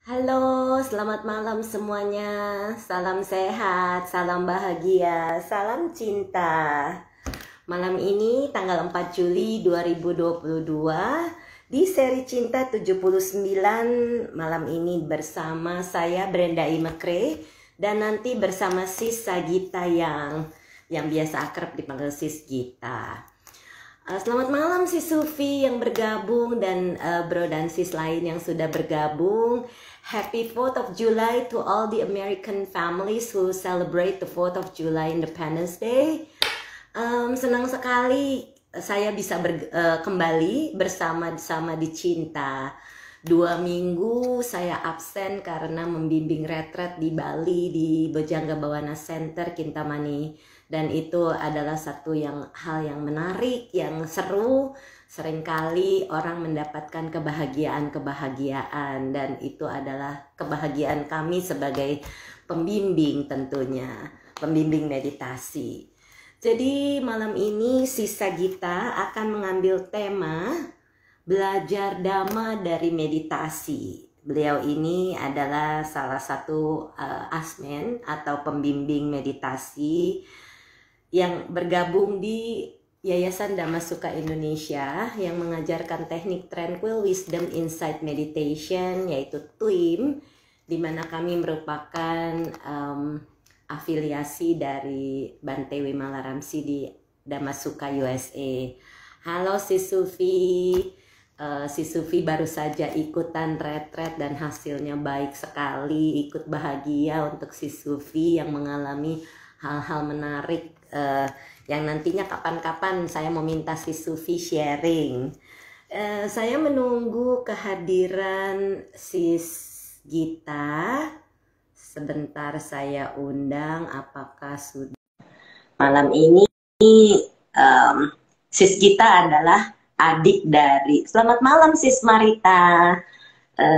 Halo, selamat malam semuanya. Salam sehat, salam bahagia, salam cinta. Malam ini tanggal 4 Juli 2022 di seri Cinta 79. Malam ini bersama saya Brenda Imekre dan nanti bersama Sis Sagita yang biasa akrab dipanggil Sis Gita. Selamat malam Sis Sufi yang bergabung dan bro dan sis lain yang sudah bergabung. Happy 4th of July to all the American families who celebrate the 4th of July Independence Day. Senang sekali saya bisa kembali bersama di Cinta. 2 minggu saya absen karena membimbing retret di Bali di Bojangga Bawana Center Kintamani. Dan itu adalah satu hal yang menarik, yang seru. Seringkali orang mendapatkan kebahagiaan dan itu adalah kebahagiaan kami sebagai pembimbing tentunya, pembimbing meditasi. Jadi malam ini Sisa Gita akan mengambil tema belajar Dhamma dari meditasi. Beliau ini adalah salah satu asmen atau pembimbing meditasi yang bergabung di Yayasan Dhammasuka Indonesia yang mengajarkan teknik Tranquil Wisdom Insight Meditation, yaitu TWIM, di mana kami merupakan afiliasi dari Bante Wimala Ramsi di Dhammasuka USA. Halo Sis Sufi. Si Sufi baru saja ikutan retret dan hasilnya baik sekali. Ikut bahagia untuk si Sufi yang mengalami hal-hal menarik yang nantinya kapan-kapan saya mau minta si Sufi sharing. Saya menunggu kehadiran Sis Gita. Sebentar saya undang apakah sudah. Malam ini Sis Gita adalah adik dari, selamat malam Sis Marita.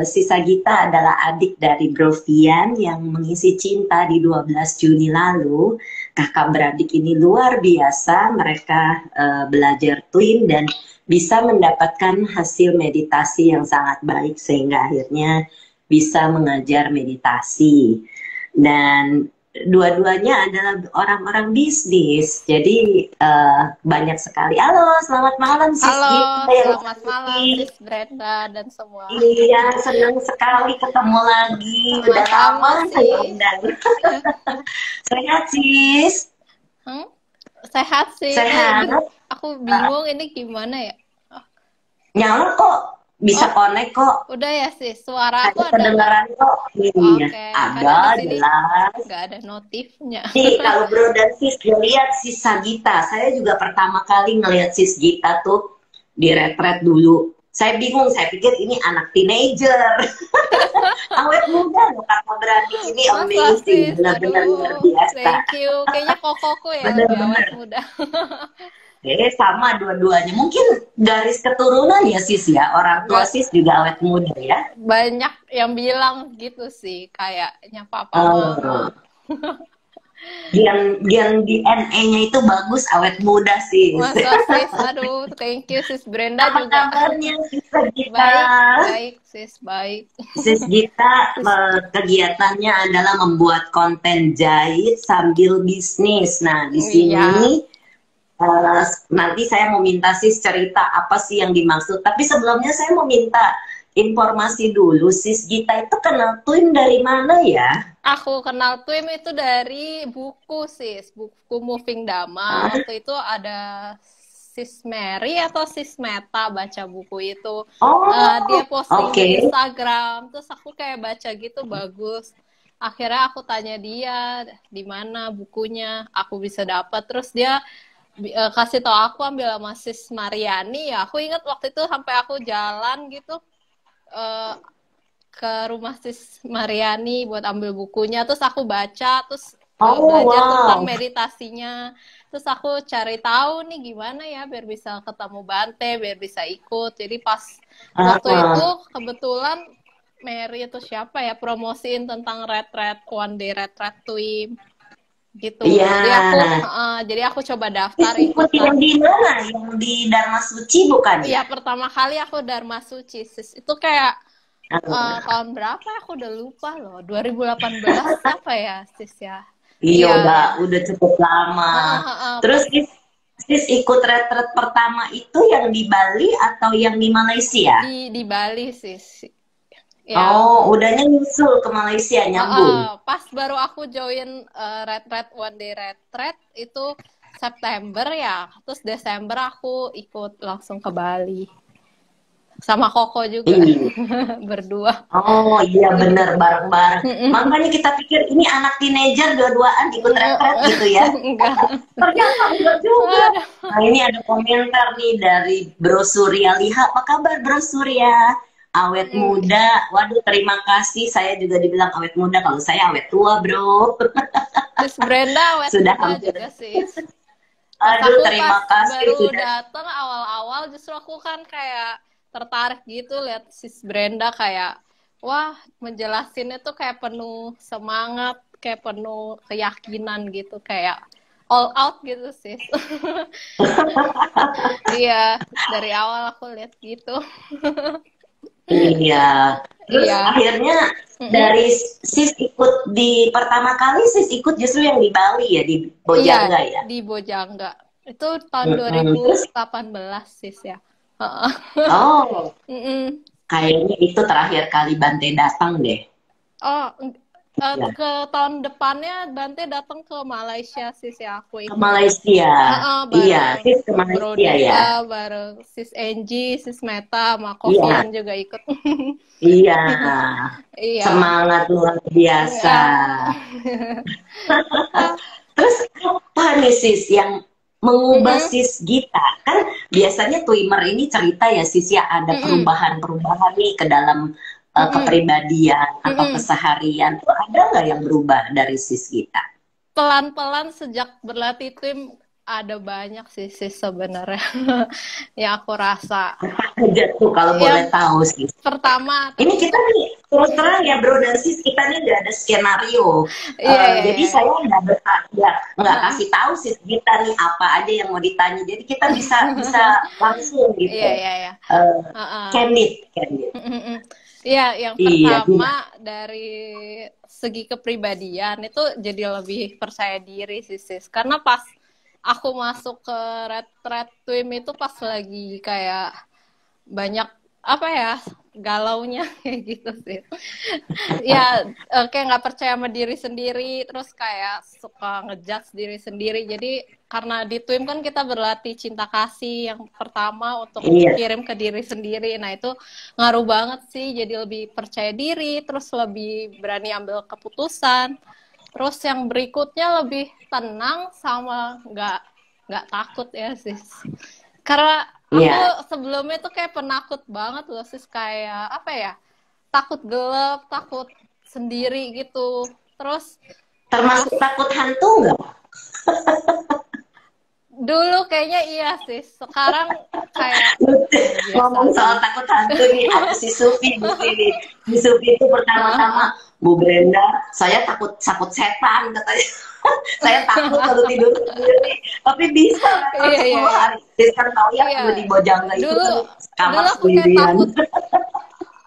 Sisa Gita adalah adik dari Bro Fian yang mengisi Cinta di 12 Juni lalu. Kakak beradik ini luar biasa, mereka belajar twin dan bisa mendapatkan hasil meditasi yang sangat baik sehingga akhirnya bisa mengajar meditasi. Dan dua-duanya adalah orang-orang bisnis, jadi banyak sekali. Halo, selamat malam Sis Halo, Gita. selamat malam Sis Brenda dan semua. Iya, senang sekali ketemu lagi. Udah lama saya undang. Sehat Sis? Sehat sih. Sehat. Aku bingung ini gimana ya? Nyala kok, bisa connect kok. Udah ya Sis, suara aku ada kedengaran kok. Iya, ada jelas. Nggak ada notifnya. Nih, kalau Bro dan Sis lihat Sis Sagita, saya juga pertama kali ngelihat Sis Gita tuh di retret dulu. Saya bingung, saya pikir ini anak teenager. Awet muda loh, kakak beradik ini amazing, benar-benar luar biasa. Thank you, kayaknya kokoku ya, awet muda. Sama dua-duanya, mungkin garis keturunan ya Sis ya, orang tua Sis juga awet muda ya. Banyak yang bilang gitu sih, kayaknya papa mama. Yang DNA-nya itu bagus, awet muda Sis. Masa Sis, aduh, thank you Sis Brenda apa juga. Kabarnya Sis Gita? Baik Sis, baik. Sis Gita kegiatannya adalah membuat konten jahit sambil bisnis. Nah di sini nanti saya mau minta Sis cerita apa sih yang dimaksud. Tapi sebelumnya saya mau minta informasi dulu, Sis Gita itu kenal TWIM dari mana ya? Aku kenal TWIM itu dari buku Sis, buku Moving Dhamma. Waktu itu ada Sis Mary atau Sis Meta baca buku itu. Dia posting di Instagram, terus aku kayak baca gitu, bagus. Akhirnya aku tanya dia di mana bukunya, aku bisa dapat. Terus dia kasih tau aku ambil sama Sis Mariani ya. Aku ingat waktu itu sampai aku jalan gitu ke rumah Sis Mariani buat ambil bukunya, terus aku baca, terus belajar tentang meditasinya, terus aku cari tahu nih gimana ya biar bisa ketemu Bante, biar bisa ikut. Jadi pas waktu itu kebetulan Mary itu siapa ya promosiin tentang retret, one day retret TWIM gitu. Jadi aku coba daftar. Ikut yang di mana? Yang di Dharma Suci bukan? Iya, pertama kali aku Dharma Suci Sis. Itu kayak tahun berapa aku udah lupa loh. 2018 apa ya, Sis ya? Iya, Iya. udah cukup lama. Terus sis ikut retret pertama itu yang di Bali atau yang di Malaysia? Di Bali, Sis. Oh, udahnya nyusul ke Malaysia, nyambung. Pas baru aku join retret one day retret itu September ya, terus Desember aku ikut langsung ke Bali sama Koko juga. Berdua. Oh iya bener, bareng-bareng. Makanya kita pikir ini anak teenager dua-duaan ikut retret gitu ya. Enggak. Ternyata enggak juga. Nah ini ada komentar nih dari Bro Surya. Lihat apa kabar Bro Surya? Awet muda. Waduh terima kasih. Saya juga dibilang awet muda. Kalau saya awet tua bro. Sis Brenda awet Sudah muda hampir. juga sih. Aduh terima kasih. Baru sudah. datang awal-awal justru aku kan kayak tertarik gitu lihat Sis Brenda kayak wah menjelasinnya tuh kayak penuh semangat, kayak penuh keyakinan gitu, kayak all out gitu Sis. Iya, dari awal aku lihat gitu. Iya. Terus akhirnya dari sis ikut di pertama kali sis ikut justru yang di Bali ya, di Bojangga ya. Di Bojangga. Itu tahun 2018 sis ya. Oh. Kayaknya itu terakhir kali Bante datang deh. Oh, ke tahun depannya Bante datang ke Malaysia sis ya, aku ikut. Ke Malaysia. Iya, sis ke Malaysia ya. Bareng sis Angie, sis Meta, sama Kofian juga ikut. Iya. Semangat luar biasa. Terus apa nih sis yang mengubah sis Gita? Kan biasanya Twimer ini cerita ya sis ya, ada perubahan-perubahan nih ke dalam kepribadian atau keseharian. Tuh ada nggak yang berubah dari sis Gita? Pelan-pelan sejak berlatih tim ada banyak sih sebenarnya yang aku rasa. Apa aja tuh kalau boleh tahu sis? Pertama, ini kita nih terus terang ya bro dan sis, kita nih udah ada skenario. Jadi saya nggak kasih tahu sis kita nih apa aja yang mau ditanya. Jadi kita bisa langsung gitu. Candid. Iya, yang pertama dari segi kepribadian itu jadi lebih percaya diri sih sis. Karena pas aku masuk ke retret twim itu pas lagi kayak banyak apa ya galaunya kayak gitu sih. Ya kayak nggak percaya sama diri sendiri, terus kayak suka ngejudge diri sendiri. Jadi karena di twim kan kita berlatih cinta kasih yang pertama untuk kirim ke diri sendiri. Nah itu ngaruh banget sih, jadi lebih percaya diri, terus lebih berani ambil keputusan. Terus yang berikutnya lebih tenang sama nggak takut ya sis. Karena aku sebelumnya tuh kayak penakut banget loh sis, kayak apa ya, takut gelap, takut sendiri gitu. Terus termasuk takut hantu nggak? Dulu kayaknya iya sih, sekarang kayak ngomong soal takut hantu nih, ada si Sufi di sini. Si Sufi itu pertama-tama, Bu Brenda, saya takut setan katanya. Saya takut kalau tidur sendiri, tapi bisa keluar. Kan tahu ya di Bojangga itu kamar sendirian.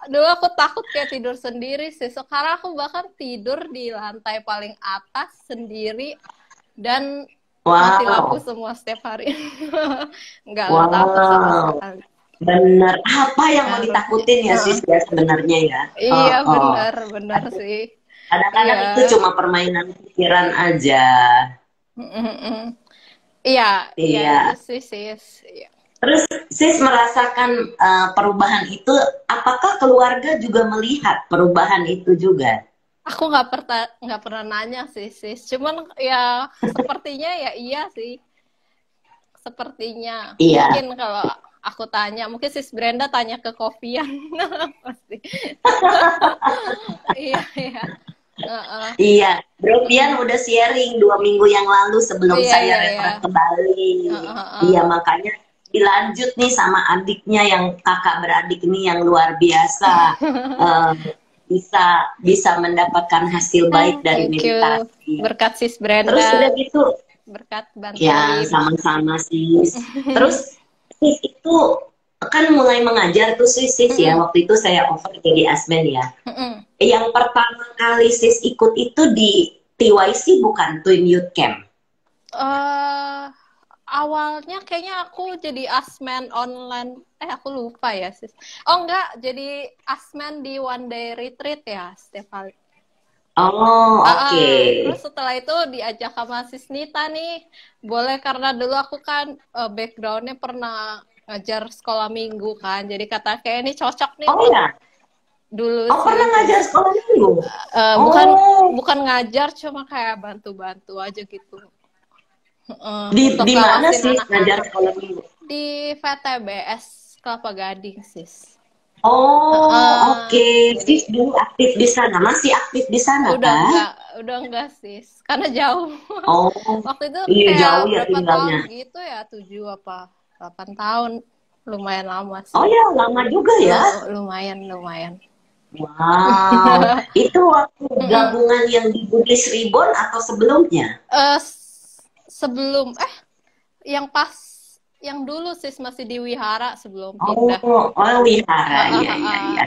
Dulu aku takut kayak tidur sendiri sih. Sekarang aku bahkan tidur di lantai paling atas sendiri dan mati lampu semua setiap hari. Enggak takut sama sekali. Bener. Apa yang mau ditakutin ya sis ya sebenarnya ya? Iya benar sih. Kadang-kadang itu cuma permainan pikiran aja. Iya. Itu sih sis. Iya. Terus sis merasakan perubahan itu, apakah keluarga juga melihat perubahan itu juga? Aku nggak pernah nanya sih sis, cuman ya sepertinya ya iya sih, sepertinya. Mungkin kalau aku tanya, mungkin sis Brenda tanya ke Kofian pasti. Iya, Bro Pian udah sharing 2 minggu yang lalu sebelum saya retret ke Bali. Iya, makanya dilanjut nih sama adiknya yang kakak beradik ini yang luar biasa. Bisa mendapatkan hasil baik dari meditasi. Berkat sis Brenda. Terus udah gitu. Berkat bantuan. Ya, sama-sama sis. Terus sis itu kan mulai mengajar tuh sis ya, waktu itu saya offer jadi asmen ya. Yang pertama kali sis ikut itu di TYC bukan Twin Youth Camp? Awalnya kayaknya aku jadi asmen online, aku lupa ya sis. Oh enggak, jadi asmen di one day retreat ya setiap kali. Oh, oke. Terus setelah itu diajak sama sis Nita nih, boleh karena dulu aku kan backgroundnya pernah ngajar sekolah minggu kan, jadi kata kayak ini cocok nih. Oh ya? Dulu Oh, sih. pernah ngajar sekolah minggu? Bukan ngajar, cuma kayak bantu-bantu aja gitu. Di mana sih ngajar sekolah minggu? Di VTBS Kelapa Gading sis. Oh, oke. Sis dulu aktif di sana, masih aktif di sana Udah enggak sis, karena jauh. Oh, waktu itu iya, kayak jauh ya berapa tinggalnya. tahun gitu ya, 7 apa 8 tahun, lumayan lama sih. Oh ya, lama juga ya. Lumayan. Wow, itu waktu gabungan yang di Buddhist Ribbon atau sebelumnya? Sebelum yang dulu sis masih di Wihara sebelum pindah. Oh Wihara, iya.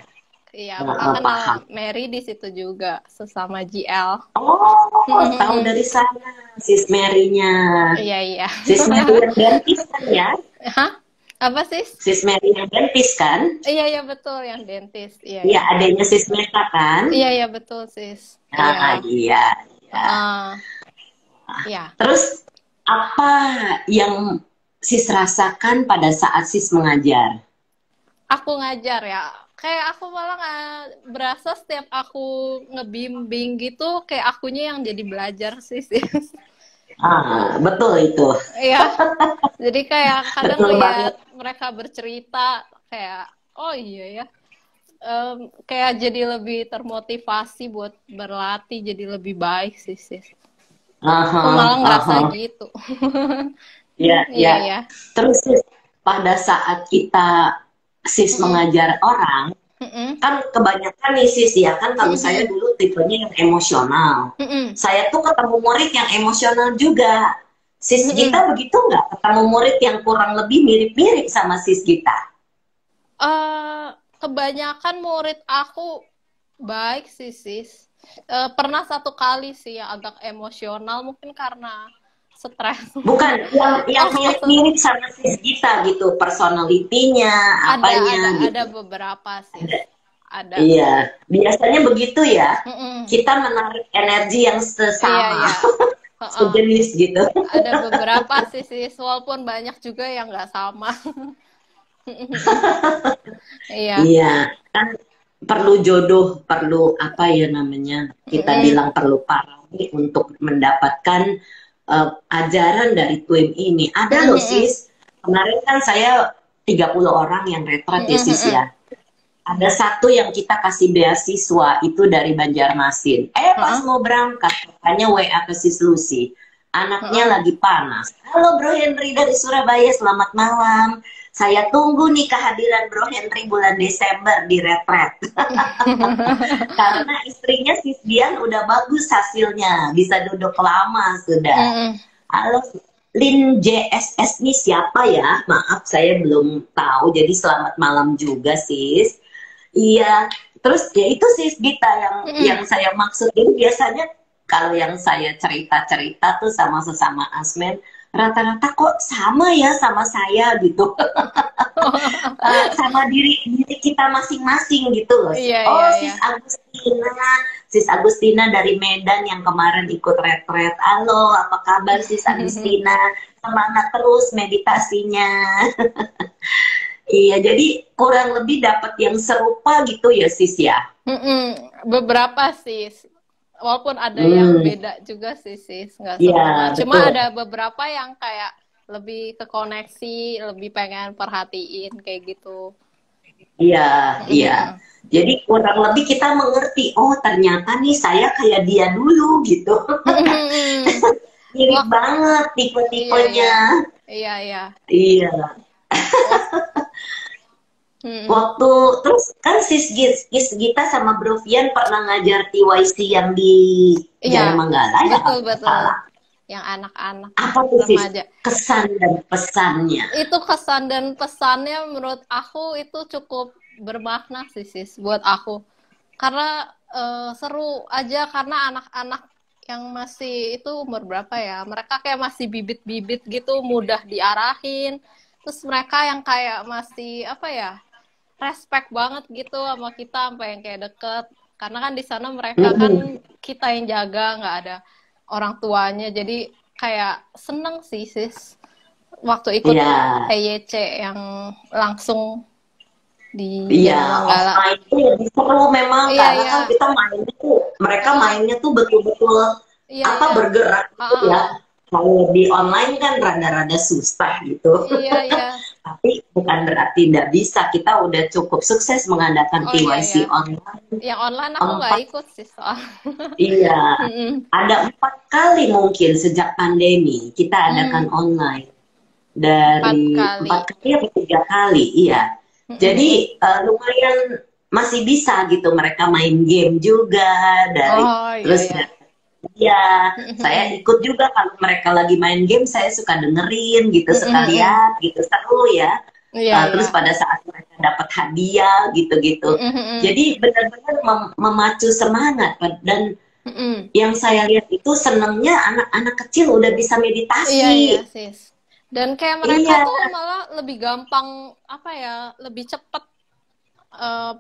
Iya, kenal Mary di situ juga, sesama GL. Oh, tahu dari sana sis Mary-nya. Iya. Sis Mary yang dentis kan ya? Hah? Apa sis? Sis Mary yang dentis kan? Iya betul, yang dentis. Iya, adanya sis Meta kan? Iya betul sis. Iya. Terus apa yang sis rasakan pada saat sis mengajar? Aku ngajar ya, kayak aku malah berasa setiap aku ngebimbing gitu, kayak akunya yang jadi belajar sih sis. Betul itu. Iya, jadi kayak kadang lihat mereka bercerita kayak, oh iya ya, kayak jadi lebih termotivasi buat berlatih, jadi lebih baik sih sis. Aku malah ngerasa gitu. Iya. Terus sis, pada saat kita sis mengajar orang, kan kebanyakan nih sis ya, kan kalau saya dulu tipenya yang emosional. Saya tuh ketemu murid yang emosional juga. Sis Gita begitu nggak? Ketemu murid yang kurang lebih mirip-mirip sama sis Gita? Kebanyakan murid aku baik sih sis. Pernah satu kali sih yang agak emosional, mungkin karena stres. Bukan, yang mirip-mirip sama sis Gita gitu, personalitinya, apanya gitu. Ada beberapa sih. Ada. Iya, biasanya begitu ya. Kita menarik energi yang sesama, sejenis gitu. Ada beberapa sih, walaupun banyak juga yang nggak sama. Iya, kan perlu jodoh, perlu apa ya namanya, kita bilang perlu parami untuk mendapatkan ajaran dari Twin ini. Ada loh sis, kemarin kan saya 30 orang yang retret ya sis ya. Ada satu yang kita kasih beasiswa itu dari Banjarmasin. Pas mau berangkat, katanya WA ke sis Lucy. Anaknya lagi panas. Halo Bro Henry dari Surabaya, selamat malam. Saya tunggu nih kehadiran Bro Henry bulan Desember di retret. Karena istrinya sis Dian udah bagus hasilnya. Bisa duduk lama sudah. Halo Lin JSS ini siapa ya? Maaf saya belum tahu. Jadi selamat malam juga sis. Iya, terus ya itu sis Gita yang saya maksudin. Biasanya kalau yang saya cerita-cerita tuh sama sesama asmen, rata-rata kok sama ya sama saya gitu. Sama diri kita masing-masing gitu loh. Sis Agustina dari Medan yang kemarin ikut retret. Halo, apa kabar sis Agustina? Semangat terus meditasinya. Iya, jadi kurang lebih dapat yang serupa gitu ya sis ya. Beberapa sis, walaupun ada yang beda juga sih sis, nggak semua. Cuma ada beberapa yang kayak lebih ke koneksi, lebih pengen perhatiin kayak gitu. Iya. Jadi kurang lebih kita mengerti, oh ternyata nih saya kayak dia dulu gitu. Mirip banget tipe-tipenya. Iya. Waktu terus kan sis Gita sama Bro Vian pernah ngajar TYC yang di Jalan Manggala ya? Betul. yang anak-anak Apa tuh sis remaja. kesan dan pesannya? Itu kesan dan pesannya menurut aku itu cukup bermakna sih sis buat aku. Karena seru aja karena anak-anak yang masih itu umur berapa ya? Mereka kayak masih bibit-bibit gitu, mudah diarahin. Terus mereka yang kayak masih apa ya? Respect banget gitu sama kita sampai yang kayak deket. Karena kan di sana mereka kan kita yang jaga, nggak ada orang tuanya. Jadi kayak seneng sih sis waktu ikut Iya, PYC yang langsung di iya, Janemanggala. offline itu lebih seru memang Iya, karena iya. kan kita mainnya tuh, mereka Heeh. mainnya tuh betul-betul Iya, apa iya. bergerak gitu ya. Heeh. Kalau di online kan rada-rada susah gitu. Iya, iya. Tapi bukan berarti tidak bisa. Kita udah cukup sukses mengadakan Oh iya, iya. KYC online. Yang online aku nggak 4, ikut sih soal. iya, Mm-mm. ada 4 kali mungkin sejak pandemi kita adakan online. 4 kali. 4 kali atau 3 kali, iya. Mm-mm. Jadi lumayan masih bisa gitu mereka main game juga dari Oh iya, terus iya. ya saya Mm-mm. ikut juga kalau mereka lagi main game saya suka dengerin gitu suka Mm-mm. lihat gitu seru ya. Iya, iya. Terus pada saat mereka dapat hadiah gitu-gitu Mm-mm. jadi benar-benar memacu semangat dan Mm-mm. yang saya lihat itu senengnya anak-anak kecil udah bisa Iya, iya, meditasi. sis. Dan kayak mereka Iya, tuh malah lebih gampang, apa ya, lebih cepet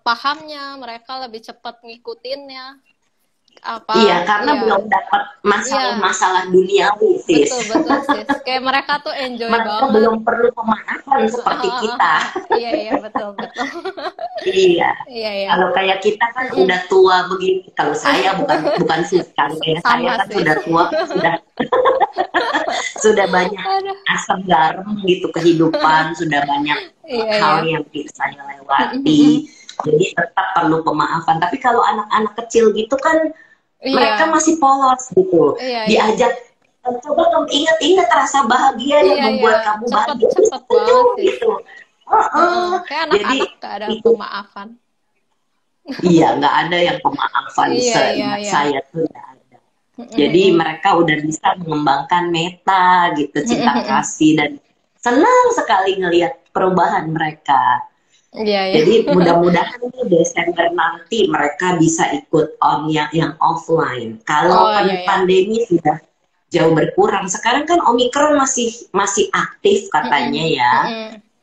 pahamnya, mereka lebih cepat ngikutinnya. iya, Apa, karena ya, belum dapat iya, masalah-masalah duniawi, sis. betul-betul sis. Kayak mereka tuh enjoy Mereka banget. belum perlu pemaafan seperti kita. Iya, iya, betul-betul. Iya. Iya, iya. Kalau kayak kita kan udah tua begini. Kalau saya bukan bukan sis, kalau kayak saya Sama kan sis. sudah tua, sudah banyak Aduh. asam garam gitu kehidupan, sudah banyak Iya, hal iya. yang saya lewati. Jadi tetap perlu pemaafan. Tapi kalau anak-anak kecil gitu kan mereka Iya, masih polos gitu. iya, iya. Diajak coba kamu ingat-ingat rasa bahagia yang Iya, iya. membuat kamu bahagia. Terus Cepet-cepet banget senyum sis. gitu. Heeh. Kayak Jadi anak-anak gak ada itu pemaafan. iya nggak ada yang pemaafan Iya, iya, seingat iya. saya tuh nggak ada. Jadi mereka udah bisa mengembangkan meta gitu cinta kasih dan senang sekali ngelihat perubahan mereka. Iya, iya. Jadi mudah-mudahan nih Desember nanti mereka bisa ikut on yang offline. Kalau Oh, iya, iya. pandemi sudah jauh berkurang. Sekarang kan Omikron masih aktif katanya ya.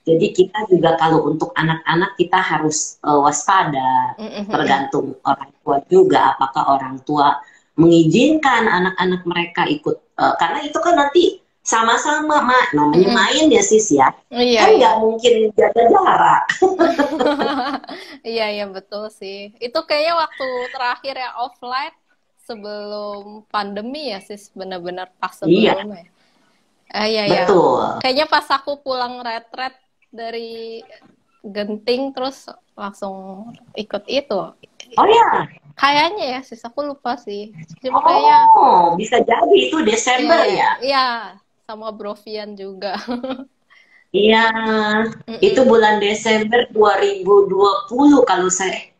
Jadi kita juga kalau untuk anak-anak kita harus waspada. Tergantung orang tua juga apakah orang tua mengizinkan anak-anak mereka ikut karena itu kan nanti sama-sama namanya main ya sis ya. Iya, Kan iya. nggak mungkin jaga jarak. Iya, iya, betul sih. Itu kayaknya waktu terakhir ya offline sebelum pandemi ya sis, benar-benar pas Iya, sebelumnya. Iya, iya. betul. Kayaknya pas aku pulang retret dari Genting terus langsung ikut itu. Oh ya. Kayaknya ya sis, aku lupa sih. Cuma kayaknya Oh, bisa jadi itu Desember iya, ya. iya, sama Brovian juga. Iya, itu bulan Desember 2020 kalau saya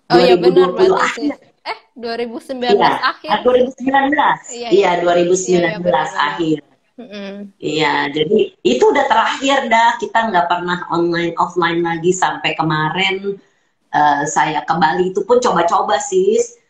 Oh iya benar 2020 berarti sis. akhir. 2019 Iya, akhir. 2019. Iya, Iya, iya, 2019 benar-benar. akhir. Iya, jadi itu udah terakhir dah. Kita nggak pernah online offline lagi sampai kemarin saya ke Bali itu pun coba-coba sis.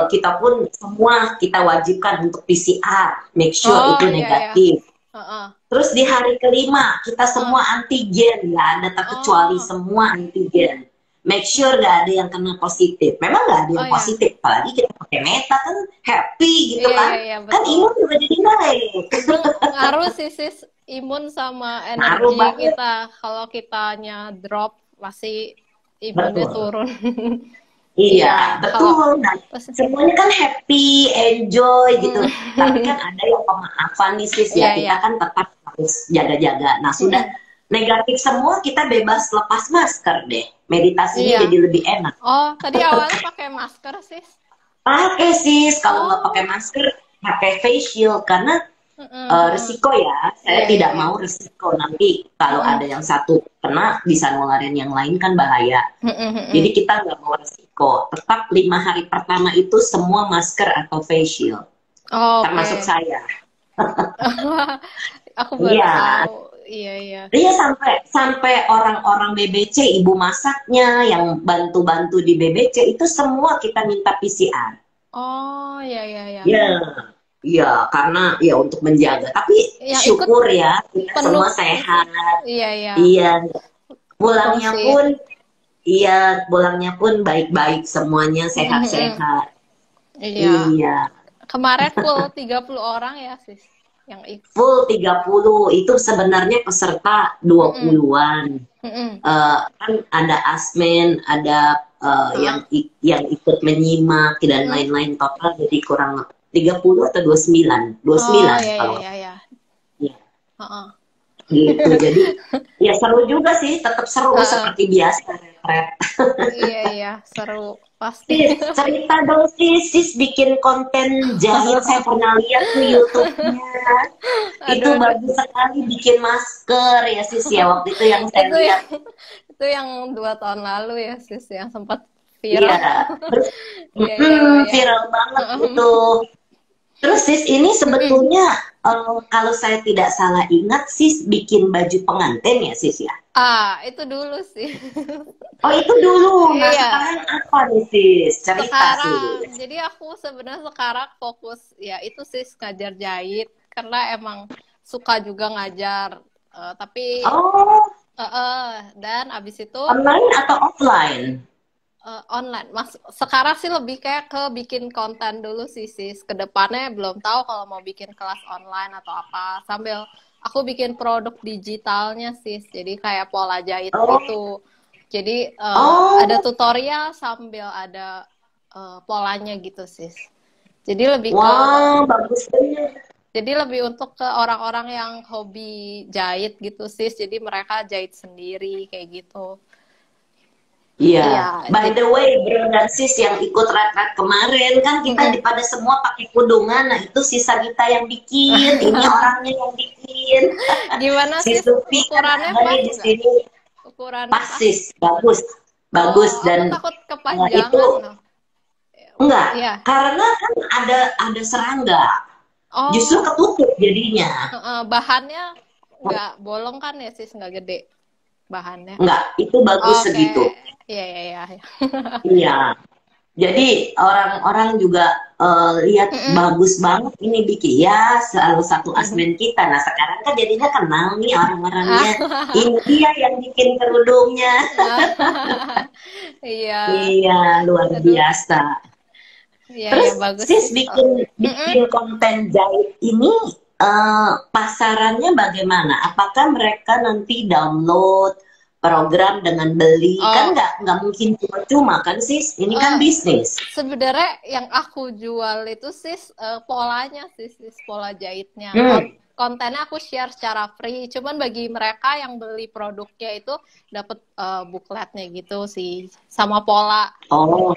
Kita pun semua kita wajibkan untuk PCR, make sure Oh itu iya, iya. negatif. Heeh. Terus di hari kelima kita semua antigen, nggak ada terkecuali semua antigen. Make sure nggak ada yang kena positif. Memang nggak ada yang Oh, iya. positif, apalagi kita pakai meta kan happy gitu Iya, kan. iya, Kan betul. imun juga jadi naik. Ngaruh sih sis imun sama Ngaruh energi banget. kita. Kalau kitanya drop pasti imunnya Betul. turun. Iya, kalau betul. Nah, semuanya kan happy, enjoy gitu. Tapi kan ada yang pemaafan nih sis ya. Iya, Kita iya. kan tetap harus jaga-jaga. Nah, sudah negatif semua kita bebas lepas masker deh. Meditasinya Iya. jadi lebih enak. Oh, tadi awalnya pakai masker sis. Pakai sis, kalau nggak pakai masker, pakai face shield karena resiko ya. Saya Iya, tidak iya. mau resiko nanti kalau ada yang satu kena bisa nularin yang lain kan bahaya. Jadi kita nggak mau resiko. Tetap 5 hari pertama itu semua masker atau face shield. Oh, Termasuk saya. Aku baru Iya, tahu. Iya, iya. iya sampai sampai orang-orang BBC, ibu masaknya yang bantu-bantu di BBC itu semua kita minta PCR. Oh, iya, iya, iya. Ya, ya karena ya untuk menjaga. Tapi Yang ikut syukur ya kita penuh semua nggak sih? sehat. Iya, iya. Iya, Untung pulangnya sih. pun iya pulangnya pun baik-baik semuanya sehat-sehat. Iya. Iya. Kemarin full 30 orang ya, sis, yang ikut. Full 30 itu sebenarnya peserta dua Mm-mm. puluhan Mm-mm. Kan ada asmen, ada Ah. yang ikut menyimak dan Mm-mm. lain-lain total jadi kurang 30 atau 29. Oh, 29 ya, ya, kalau ya, ya. ya Heeh. gitu. Jadi ya seru juga sih, tetap seru Heeh. seperti biasa retret. Iya, iya, seru pasti. Sis, cerita dong sis bikin konten jahit saya pernah lihat tuh YouTube-nya. Itu Aduh, aduh. bagus sekali bikin masker ya sis ya waktu itu yang saya Itu lihat. yang itu yang 2 tahun lalu ya, sis, yang sempat Iya, viral. terus Iya, iya, oh, ya. viral banget itu. Terus sis ini sebetulnya kalau saya tidak salah ingat sis bikin baju pengantin ya sis ya. Ah, itu dulu sih. Oh itu dulu. Nah Iya, sekarang apa nih sis? Cerita sekarang. sis. Jadi aku sebenarnya sekarang fokus ya itu sih ngajar jahit karena emang suka juga ngajar. Tapi Oh dan abis itu online atau offline? online. Sekarang sih lebih kayak ke bikin konten dulu sih sis. Kedepannya belum tahu kalau mau bikin kelas online atau apa. Sambil aku bikin produk digitalnya sis. Jadi kayak pola jahit Oh gitu. Jadi ada oh tutorial sambil ada polanya gitu sis. Jadi lebih ke wah bagus banget. jadi lebih untuk ke orang-orang yang hobi jahit gitu sis. Jadi mereka jahit sendiri kayak gitu. Iya, Iya, by jadi the way, bro dan sis yang ikut retret kemarin kan kita pada semua pakai kudungan. Nah itu sisa kita yang bikin, ini orangnya yang bikin. gimana Si sis? Sufi kan Ukurannya ada pas nih di nggak? sini, Ukurannya pas pas? sis, bagus, bagus Oh, aku dan takut itu kepanjangan loh. enggak, Iya. karena kan ada serangga, justru Oh, ketutup jadinya. bahannya nggak bolong kan ya sis? Nggak gede bahannya. Enggak, itu bagus Oke. segitu. Iya, iya, iya. Iya. Jadi orang-orang juga lihat Mm-mm. bagus banget ini bikin ya salah satu asmen kita. Nah sekarang kan jadinya kenal nih orang-orangnya. Ini dia yang bikin kerudungnya. Iya. Iya luar Aduh. biasa. Iya, Terus iya bagus sis sih. Oh. bikin Mm-mm. bikin konten jahit ini pasarannya bagaimana? Apakah mereka nanti download program dengan beli? Kan Oh, nggak mungkin cuma-cuma kan sis? Ini kan eh, bisnis. sebenarnya yang aku jual itu sis polanya sis pola jahitnya. Hmm. Kontennya aku share secara free. Cuman bagi mereka yang beli produknya itu dapat bukletnya gitu sih sama pola. Oh,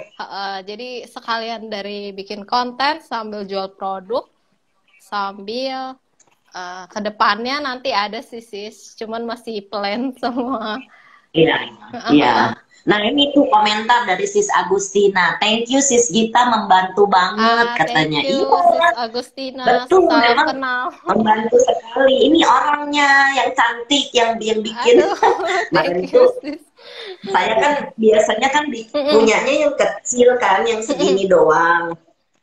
Jadi sekalian dari bikin konten sambil jual produk sambil kedepannya nanti ada sih sis. Cuman masih plan semua. iya, iya. Nah ini tuh komentar dari Sis Agustina. Thank you Sis Gita membantu banget Thank katanya. you Iya, sis Agustina. betul Salam memang kenal. membantu sekali. Ini orangnya yang cantik yang bikin. Aduh, Kemarin thank you, itu sis. saya kan biasanya kan punyanya yang kecil kan, yang segini doang.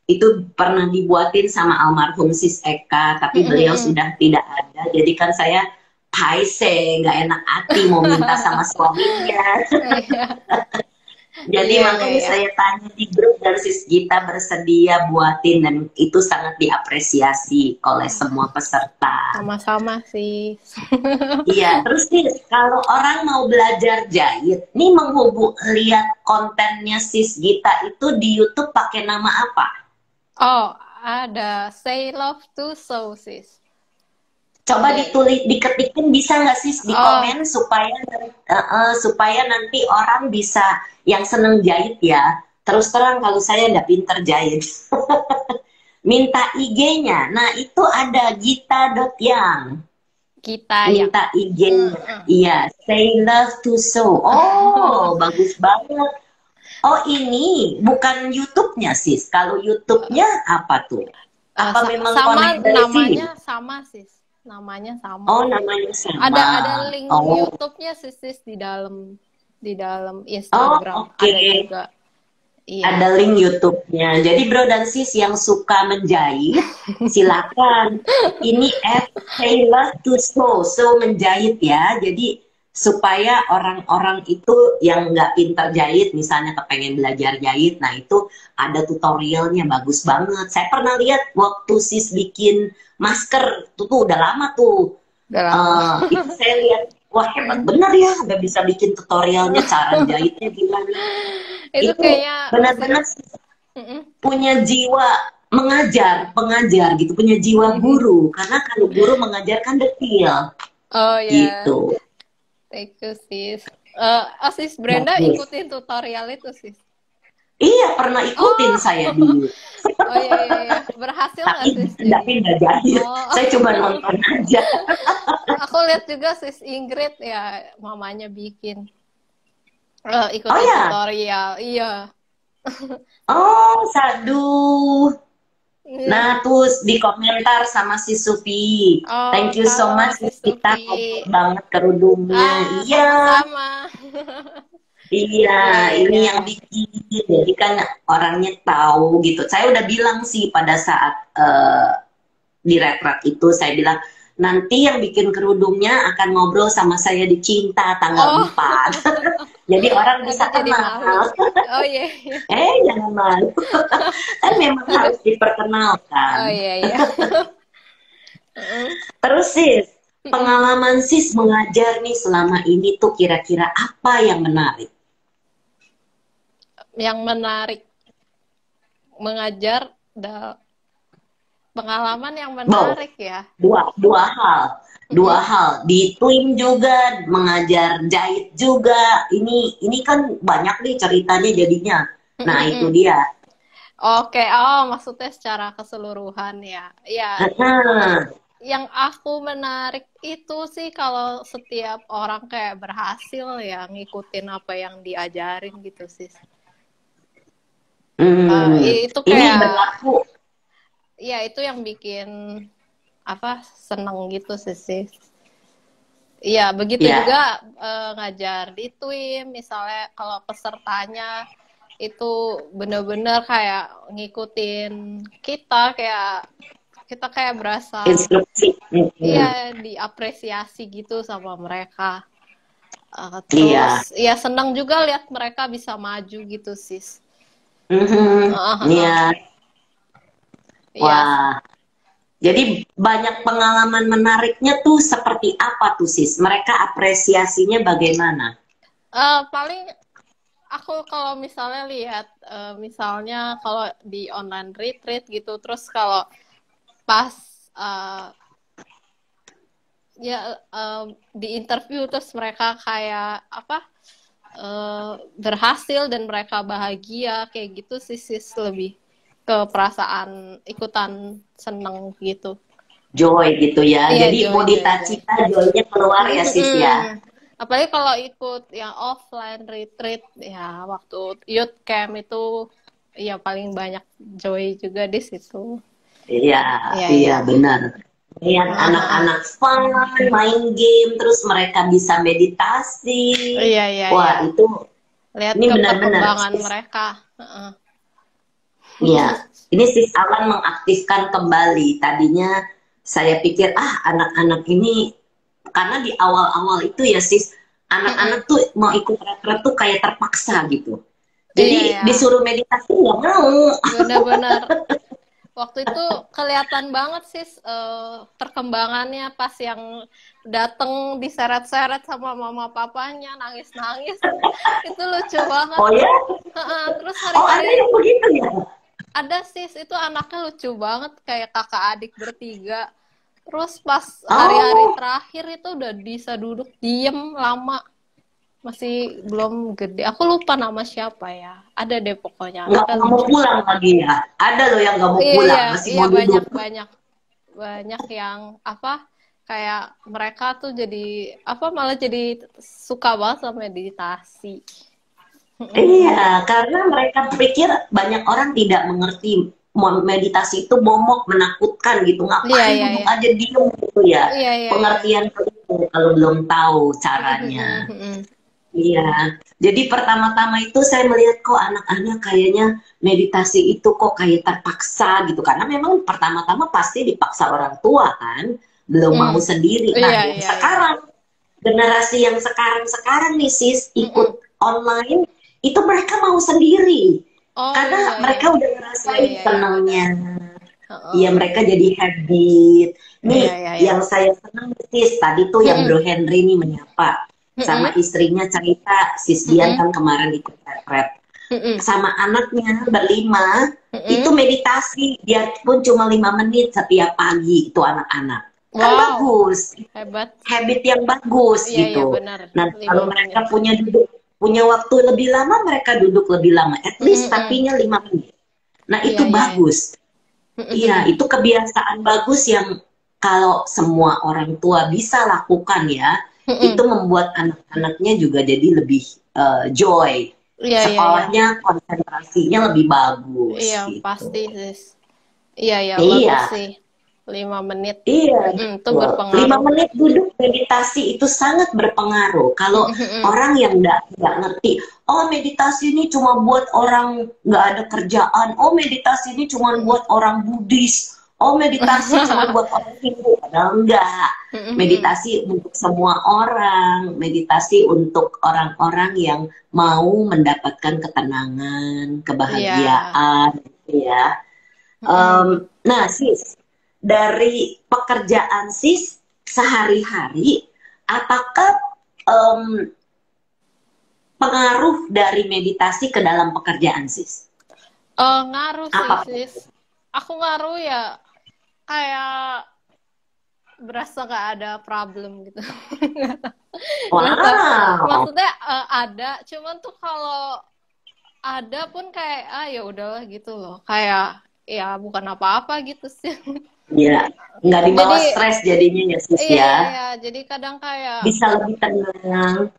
Itu pernah dibuatin sama almarhum Sis Eka, tapi beliau sudah tidak ada. Jadi kan saya paise, nggak enak hati mau minta sama suaminya. Iya, Jadi iya, iya, makanya iya. saya tanya di grup dan Sis Gita bersedia buatin dan itu sangat diapresiasi oleh semua peserta. Sama-sama sih. Iya, terus nih kalau orang mau belajar jahit, nih lihat kontennya Sis Gita itu di YouTube pakai nama apa? Oh, ada Say Love to Sew, sis. Coba Jadi, ditulis, diketikin bisa nggak sis di oh, komen supaya nanti orang bisa yang seneng jahit ya. Terus terang kalau saya nggak pinter jahit. Minta IG-nya. Nah itu ada gita.yang. kita yang Minta IG-nya. Iya, say love to sew. Oh, bagus banget. Oh ini bukan YouTube-nya sis. Kalau YouTube-nya apa tuh? Apa memang sama connect dari sini? namanya sama sis, namanya sama. Oh, namanya sama. Ada link Oh, YouTube-nya sis di dalam oh Instagram oke. ada juga. Iya. Ada link YouTube-nya. Jadi bro dan sis yang suka menjahit, silakan. Ini Taylor to sew menjahit ya. Jadi supaya orang-orang itu yang nggak pintar jahit, misalnya kepengen belajar jahit, nah itu ada tutorialnya bagus banget. Saya pernah lihat waktu sis bikin masker, tuh udah lama tuh. Udah lama. Itu saya lihat, wah hebat bener ya, udah bisa bikin tutorialnya cara jahitnya gimana. Itu Itu kayaknya benar-benar punya jiwa pengajar gitu, punya jiwa guru. Karena kalau guru mengajarkan detil, oh ya, gitu. thank you sis. Sis Brenda Bagus. ikutin tutorial itu sis. Iya, pernah ikutin saya dulu. Oh iya. Berhasil nggak Tapi sis? nggak jahit. Oh. Saya cuma nonton aja. Aku lihat juga sis Ingrid ya, mamanya bikin ikutin Oh ya? tutorial. Iya. Oh, saduh. Iya. Nah, terus di komentar sama si Sufi. Oh, Thank you so halo, much. Sis Kita Sufi. kompak banget kerudungnya. Iya. Sama-sama. Iya, ini yang bikin. Jadi kan orangnya tahu gitu. Saya udah bilang sih pada saat di retret itu, saya bilang, nanti yang bikin kerudungnya akan ngobrol sama saya di Cinta tanggal 4. Jadi orang bisa Jadi kenal. malu. Oh iya. Jangan malu. Kan memang harus diperkenalkan. Oh iya. Terus sis, pengalaman sis mengajar nih selama ini tuh kira-kira apa yang menarik? Yang menarik mengajar pengalaman yang menarik ya. Dua hal di twin juga mengajar jahit juga. Ini kan banyak nih ceritanya jadinya. Nah itu dia. Oke, maksudnya secara keseluruhan ya. Ya. Yang aku menarik itu sih kalau setiap orang kayak berhasil ya ngikutin apa yang diajarin gitu sih. Itu kayak ini berlaku. Ya itu yang bikin seneng gitu sih. Iya begitu juga ngajar di TWIM misalnya kalau pesertanya itu bener-bener kayak ngikutin kita kayak berasa iya diapresiasi gitu sama mereka. Terus ya senang juga lihat mereka bisa maju gitu sis. Iya. Wah. Jadi banyak pengalaman menariknya tuh seperti apa tuh sis? Mereka apresiasinya bagaimana? Paling aku kalau misalnya lihat misalnya kalau di online retreat gitu terus kalau pas di interview terus mereka kayak berhasil dan mereka bahagia kayak gitu sih sis lebih ke perasaan ikutan seneng gitu. Joy gitu ya. Iya, jadi cita-cita joynya keluar ya sis ya. Apalagi kalau ikut yang offline retreat ya waktu youth camp itu ya paling banyak joy juga di situ. Iya benar. Lihat anak-anak fun, main game, terus mereka bisa meditasi. Iya. Wah itu lihat ini perkembangan mereka. Iya, ini sis Alan mengaktifkan kembali. Tadinya saya pikir anak-anak ini karena di awal-awal itu ya sis anak-anak tuh mau ikut retret tuh kayak terpaksa gitu. Jadi disuruh meditasi nggak mau. Benar-benar. Waktu itu kelihatan banget sis perkembangannya pas yang dateng diseret-seret sama mama papanya nangis-nangis itu lucu banget. Oh ya? Terus hari-hari ada yang begitu ya? Ada sis itu anaknya lucu banget kayak kakak adik bertiga. Terus pas hari-hari terakhir itu udah bisa duduk diem lama. Masih belum gede. Aku lupa nama siapa ya. Ada deh pokoknya. Nggak mau pulang lagi ya. Ada loh yang nggak mau pulang. Masih mau duduk. Banyak yang kayak mereka tuh jadi malah jadi suka banget sama meditasi. Iya, karena mereka pikir banyak orang tidak mengerti meditasi itu momok, menakutkan gitu, ngapain duduk aja diem gitu ya. Pengertian itu kalau belum tahu caranya. Iya, jadi pertama-tama itu saya melihat kok anak-anak kayaknya meditasi itu kok kayak terpaksa gitu, karena memang pertama-tama pasti dipaksa orang tua kan, belum mau sendiri. Nah, sekarang generasi yang sekarang nih sis ikut online itu mereka mau sendiri, karena mereka udah ngerasain senangnya. Iya, mereka jadi habit. Nih, yang saya senang sis tadi tuh yang Bro Henry nih menyapa. Sama istrinya cerita, sis Dian kan kemarin ikut retret sama anaknya berlima, itu meditasi biarpun cuma 5 menit setiap pagi itu anak-anak. Kan bagus, habit yang bagus gitu. Nah, kalau mereka punya waktu lebih lama, mereka duduk lebih lama, at least tapinya 5 menit. Nah, itu bagus. Iya, itu kebiasaan bagus yang kalau semua orang tua bisa lakukan ya. Itu membuat anak-anaknya juga jadi lebih joy, sekolahnya konsentrasinya lebih bagus. Iya, gitu. pasti sis. Iya, bagus sih. 5 menit. Iya, itu berpengaruh. 5 menit duduk meditasi itu sangat berpengaruh. Kalau orang yang nggak ngerti, oh meditasi ini cuma buat orang nggak ada kerjaan, oh meditasi ini cuma buat orang Buddhis, oh meditasi cuma buat orang Hindu. Padahal enggak. Meditasi untuk semua orang, meditasi untuk orang-orang yang mau mendapatkan ketenangan, kebahagiaan, ya. Nah, sis, dari pekerjaan sis sehari-hari, apakah pengaruh dari meditasi ke dalam pekerjaan sis? Ngaruh sih sis. Aku ngaruh ya, kayak berasa gak ada problem gitu. Maksudnya ada, cuman tuh kalau ada pun kayak ya udahlah gitu loh, kayak ya bukan apa-apa gitu sih. Iya, nggak dibawa stres jadinya ya sis ya. Iya, jadi kadang kayak bisa lebih tenang.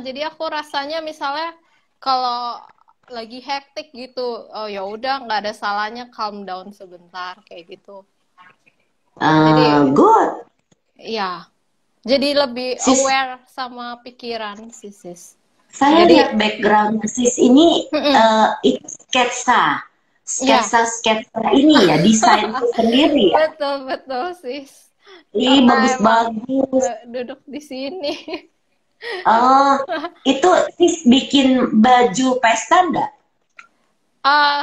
Jadi aku rasanya misalnya kalau lagi hektik gitu, oh ya udah nggak ada salahnya calm down sebentar kayak gitu. Jadi good. Iya, jadi lebih aware sama pikiran sis. Saya lihat background sis ini itu sketsa ini ya, desain sendiri ya. Betul sis. Ih, bagus-bagus. Duduk di sini. Itu sis bikin baju pesta enggak?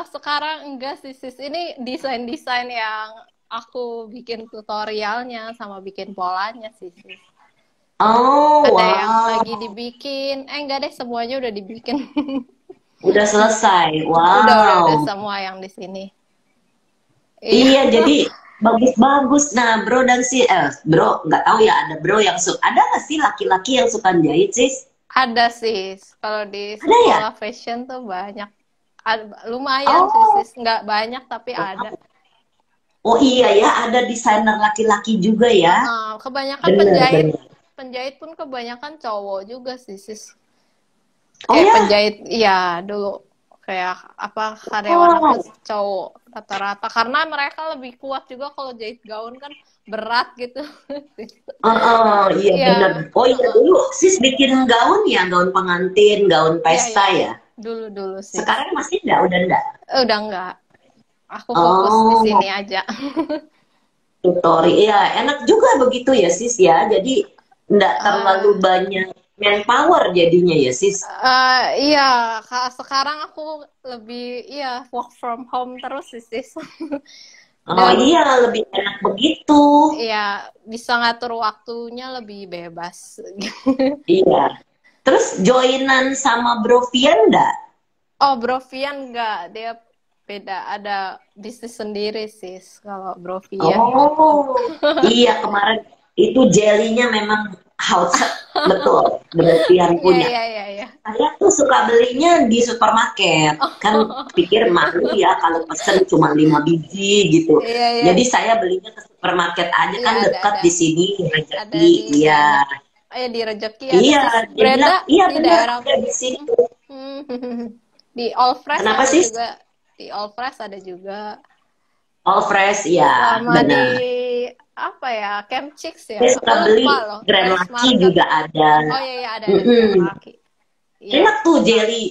Sekarang enggak sih sis. Ini desain-desain yang aku bikin tutorialnya sama bikin polanya sih sis. Ada yang lagi dibikin. Enggak deh, semuanya udah dibikin. Udah selesai. Wow. Udah semua yang di sini. Iya, jadi bagus-bagus. Nah, bro dan bro, nggak tahu ya, ada bro yang ada nggak sih laki-laki yang suka jahit sis? Ada sis. Kalau di sekolah fashion tuh banyak. Lumayan sih sis. Nggak banyak tapi ada. Oh iya ya, ada desainer laki-laki juga ya. Kebanyakan penjahit pun kebanyakan cowok juga sih sis. Penjahit, iya dulu kayak apa karyawan aku cowok rata-rata, karena mereka lebih kuat juga kalau jahit gaun kan berat gitu. Iya benar. Oh iya dulu sis bikin gaun ya, gaun pengantin, gaun pesta ya. Dulu sih. Sekarang masih udah enggak? Udah enggak. Aku fokus di sini aja. Tutorial, ya enak juga begitu ya sis ya. Jadi enggak terlalu banyak manpower jadinya ya sis. Iya, sekarang aku lebih work from home terus sih sis. Iya, lebih enak begitu. Iya, bisa ngatur waktunya lebih bebas. Iya. Terus joinan sama Bro Fian enggak? Oh, Bro Fian enggak, dia beda, ada bisnis sendiri sis kalau Bro Fian. Iya, kemarin itu jelinya memang betul, berlebihan punya. Iya. Saya tuh suka belinya di supermarket, kan pikir malu ya kalau pesen cuma 5 biji gitu. Jadi saya belinya ke supermarket aja, kan dekat di sini Rezeki. Iya. Di Rezeki ada Brenda di daerah di situ. Di All Fresh Kenapa ada sih? juga. Di All Fresh ada juga. All fresh ya, sama di benar. apa ya, Camp Chicks ya, Saya aku suka lupa beli loh, Grand Fresh Laki Market. juga ada. Oh iya iya, ada Grand Mm-mm. Laki. Iya. Enak tuh jelly.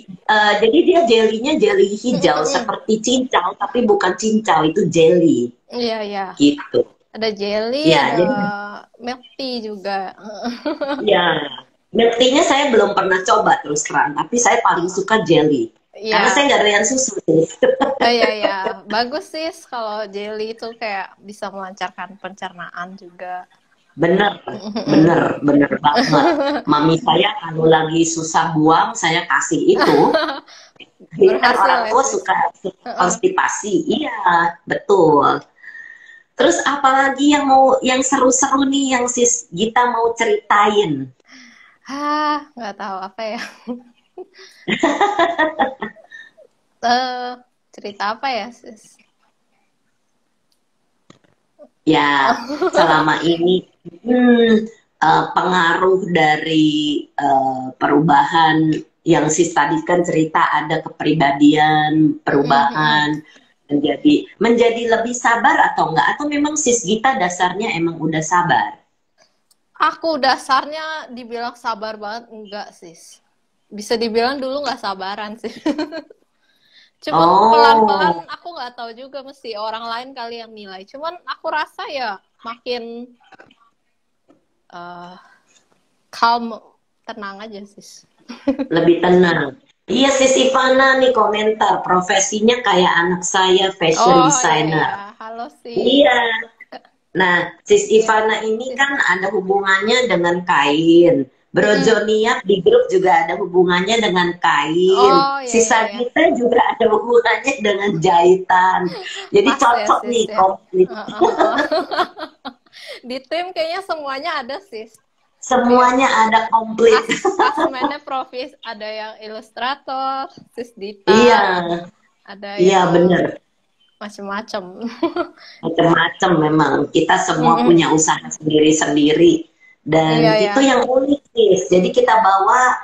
Jadi dia jelinya jelly hijau Mm-mm. seperti cincau, tapi bukan cincau, itu jelly Iya iya, gitu. ada jelly, Ya, ada jadi milk tea juga. ya milk tea-nya saya belum pernah coba terus terang, tapi saya paling suka jelly. Karena saya Iya. nggak doyan susu sih. Iya ya, bagus sih kalau jelly itu kayak bisa melancarkan pencernaan juga. Bener, bener, bener banget. Mami saya kalau lagi susah buang, saya kasih itu. Jadi kan Berhasil orang ya tua sis. suka konstipasi. Iya, betul. Terus apalagi yang seru-seru nih yang sis Gita mau ceritain? Nggak tahu apa ya. Eh, cerita apa ya sis? Ya, selama ini pengaruh dari perubahan yang sis tadi kan cerita ada kepribadian perubahan menjadi lebih sabar atau enggak, atau memang sis Gita dasarnya emang udah sabar? Aku dasarnya dibilang sabar banget enggak sis. Bisa dibilang dulu nggak sabaran sih. Cuman pelan-pelan Oh, aku nggak tahu juga, mesti orang lain kali yang nilai. Cuman aku rasa ya makin eh, calm, tenang aja sis. lebih tenang. Iya, sis Ivana nih komentar, profesinya kayak anak saya fashion Oh iya iya, designer. halo sis. Iya. Nah, sis Iya Ivana ini sis. kan ada hubungannya dengan kain. Bro Mm-mm. Joniak di grup juga ada hubungannya dengan kain. Oh iya iya Sisa iya, kita juga ada hubungannya dengan jahitan. Jadi pas ya cocok sis nih, ya. komplit. Di tim kayaknya semuanya ada sis. Kayak Semuanya ada komplit. asmennya profis, ada yang ilustrator, sis Iya, Dita, ada iya bener. yang macem-macem. Macam-macam memang. Kita semua Mm-mm. punya usaha sendiri-sendiri. Iya Dan ya. itu yang unik, sis. Jadi kita bawa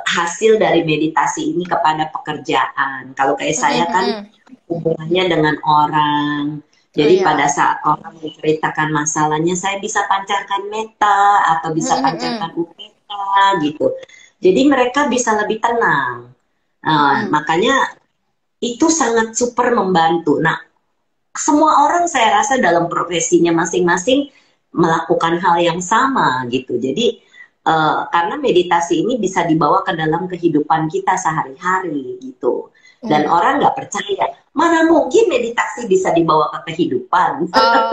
hasil dari meditasi ini kepada pekerjaan. Kalau kayak saya kan Mm-mm. hubungannya dengan orang. Oh Jadi pada iya. saat orang menceritakan masalahnya, saya bisa pancarkan meta atau bisa Mm-mm. pancarkan upeta gitu. Jadi mereka bisa lebih tenang. Nah, Mm-mm. makanya itu sangat super membantu. Nah, semua orang saya rasa dalam profesinya masing-masing melakukan hal yang sama gitu. Jadi karena meditasi ini bisa dibawa ke dalam kehidupan kita sehari-hari gitu. Dan Mm. orang nggak percaya, mana mungkin meditasi bisa dibawa ke kehidupan? Oh,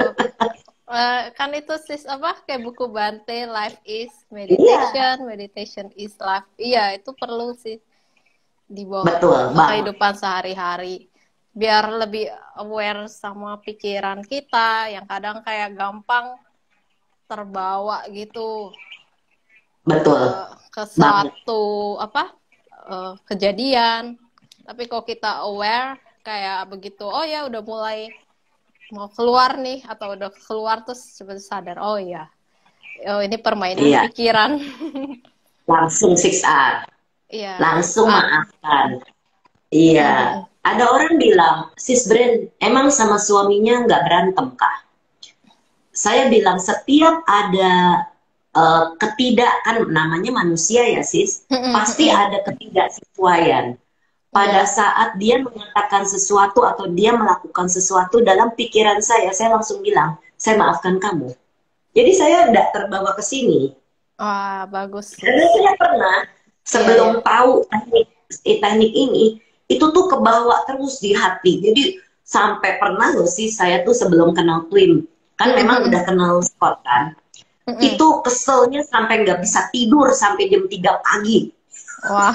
kan itu sis apa kayak buku Bante, Life is Iya, Meditation, Meditation is Life. Iya, itu perlu sih dibawa betul ke banget. kehidupan sehari-hari. Biar lebih aware sama pikiran kita yang kadang kayak gampang terbawa gitu Betul ke banget. suatu apa kejadian. Tapi kalau kita aware kayak begitu, oh ya udah mulai mau keluar nih atau udah keluar terus cepet sadar, oh ya, oh ini permainan Iya, pikiran. langsung 6R, Iya, six langsung r maafkan. Iya, ada orang bilang, sis Brand, emang sama suaminya nggak berantem kah? Saya bilang setiap ada kan namanya manusia ya sis, pasti ada ketidaksesuaian. Pada Iya. saat dia mengatakan sesuatu atau dia melakukan sesuatu dalam pikiran saya langsung bilang, saya maafkan kamu. Jadi saya tidak terbawa ke sini. Wah, bagus Karena sis. saya pernah Iya sebelum ya. tahu teknik ini, itu tuh kebawa terus di hati. Jadi sampai pernah loh sih saya tuh sebelum kenal Twin, kan memang udah kenal Scott kan. Itu keselnya sampai nggak bisa tidur sampai jam 3 pagi. Wah.